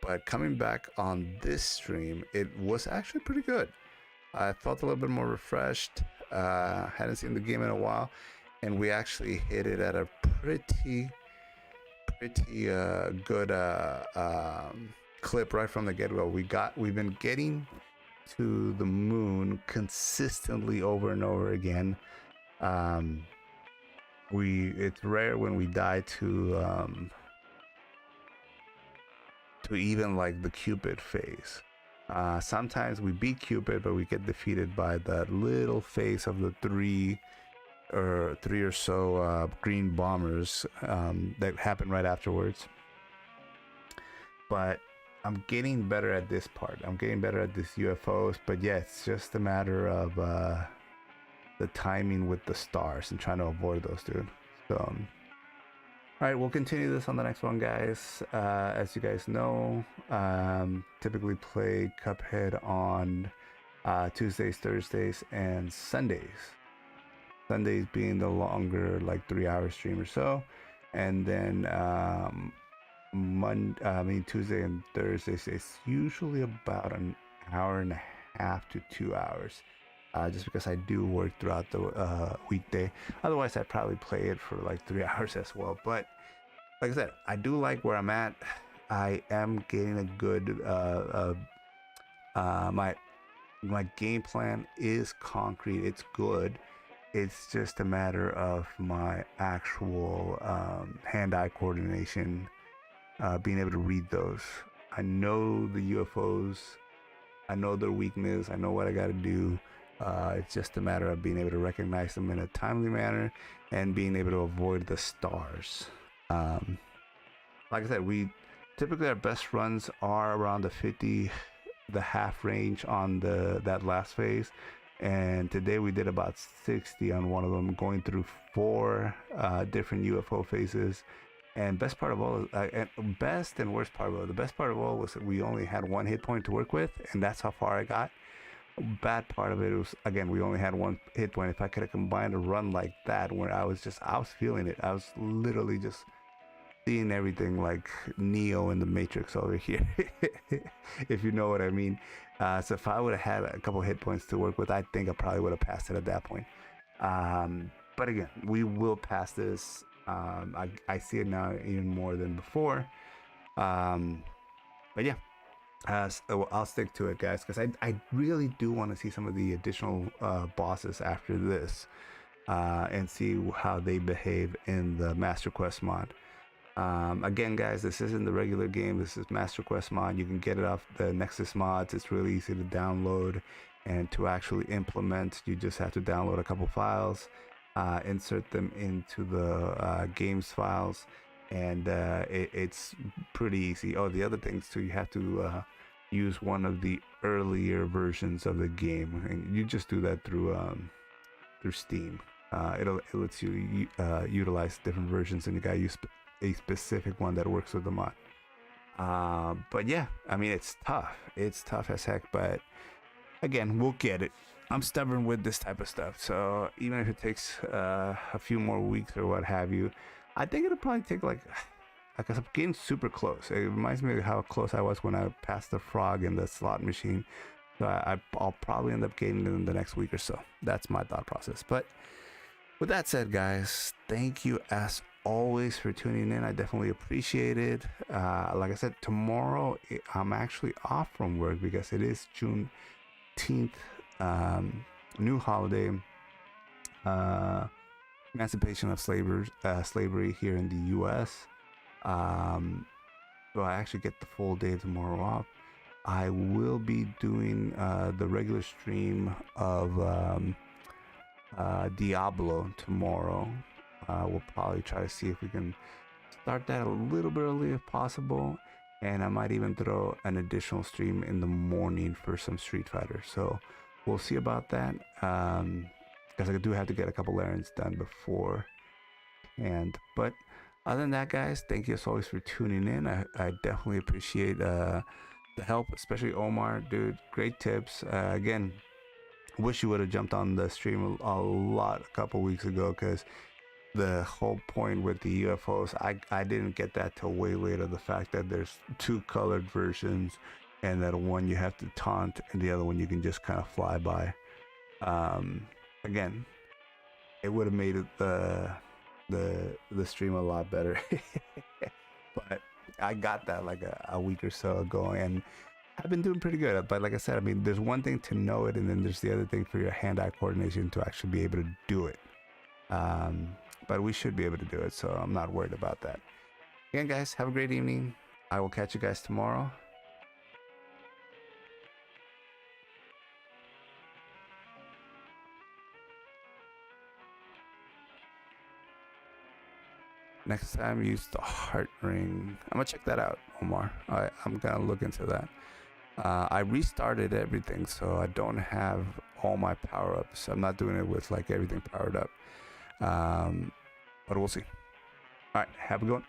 But coming back on this stream, it was actually pretty good. I felt a little bit more refreshed. Hadn't seen the game in a while, and we actually hit it at a pretty good clip right from the get-go. We've been getting to the moon consistently over and over again. It's rare when we die to even like the Cupid phase. Sometimes we beat Cupid, but we get defeated by that little phase of the three or so green bombers that happen right afterwards. But I'm getting better at this part. I'm getting better at these UFOs, but yeah, it's just a matter of the timing with the stars and trying to avoid those, dude. So all right, we'll continue this on the next one, guys. As you guys know, typically play Cuphead on Tuesdays, Thursdays, and Sundays. Sundays being the longer, like 3 hour stream or so, and then Tuesday and Thursdays, it's usually about an hour and a half to 2 hours. Just because I do work throughout the weekday. Otherwise, I'd probably play it for like 3 hours as well. But like I said, I do like where I'm at. I am getting a good. My game plan is concrete. It's good. It's just a matter of my actual hand-eye coordination, being able to read those. I know the UFOs. I know their weakness. I know what I got to do. It's just a matter of being able to recognize them in a timely manner and being able to avoid the stars. Like I said, we typically our best runs are around the 50, the half range on that last phase. And today we did about 60 on one of them, going through 4 different UFO phases. And best part of all, best and worst part of all, the best part of all was that we only had 1 hit point to work with, and that's how far I got. Bad part of it was, again, we only had 1 hit point. If I could have combined a run like that, where I was feeling it. I was literally just seeing everything like Neo in the Matrix over here, if you know what I mean. So if I would have had a couple hit points to work with, I think I probably would have passed it at that point. But again, we will pass this. I see it now even more than before. But yeah. I'll stick to it, guys, because I really do want to see some of the additional bosses after this, and see how they behave in the Master Quest mod. Again, guys, this isn't the regular game. This is Master Quest mod. You can get it off the Nexus mods. It's really easy to download, and to actually implement, you just have to download a couple files, insert them into the games files, and it's pretty easy. Oh, the other things too, you have to use one of the earlier versions of the game, and you just do that through Steam. It lets you utilize different versions, and you gotta use a specific one that works with the mod. But yeah, I mean, it's tough. It's tough as heck, but again, we'll get it. I'm stubborn with this type of stuff, so even if it takes a few more weeks or what have you, I think it'll probably take like I'm getting super close. It reminds me of how close I was when I passed the frog in the slot machine. So I'll probably end up getting it in the next week or so. That's my thought process. But with that said, guys, thank you as always for tuning in. I definitely appreciate it. Like I said, tomorrow I'm actually off from work because it is Juneteenth, new holiday, emancipation of slavery here in the U.S. So I actually get the full day tomorrow off. I will be doing the regular stream of Diablo tomorrow. We'll probably try to see if we can start that a little bit early if possible, and I might even throw an additional stream in the morning for some Street Fighter. So we'll see about that, because I do have to get a couple errands done before. But other than that, guys, thank you as always for tuning in. I definitely appreciate the help, especially Omar, dude. Great tips. Again, wish you would have jumped on the stream a couple weeks ago, because the whole point with the UFOs, I didn't get that till way later. The fact that there's two colored versions, and that one you have to taunt and the other one you can just kind of fly by. Again, it would have made it the stream a lot better. But I got that like a week or so ago, and I've been doing pretty good. But like I said, I mean, there's one thing to know it, and then there's the other thing for your hand-eye coordination to actually be able to do it. But we should be able to do it, so I'm not worried about that. Again, guys, have a great evening. I will catch you guys tomorrow. Next time, use the heart ring. I'm gonna check that out, Omar. I'm gonna look into that. I restarted everything, so I don't have all my power-ups. I'm not doing it with like everything powered up. But we'll see. All right, have a good one.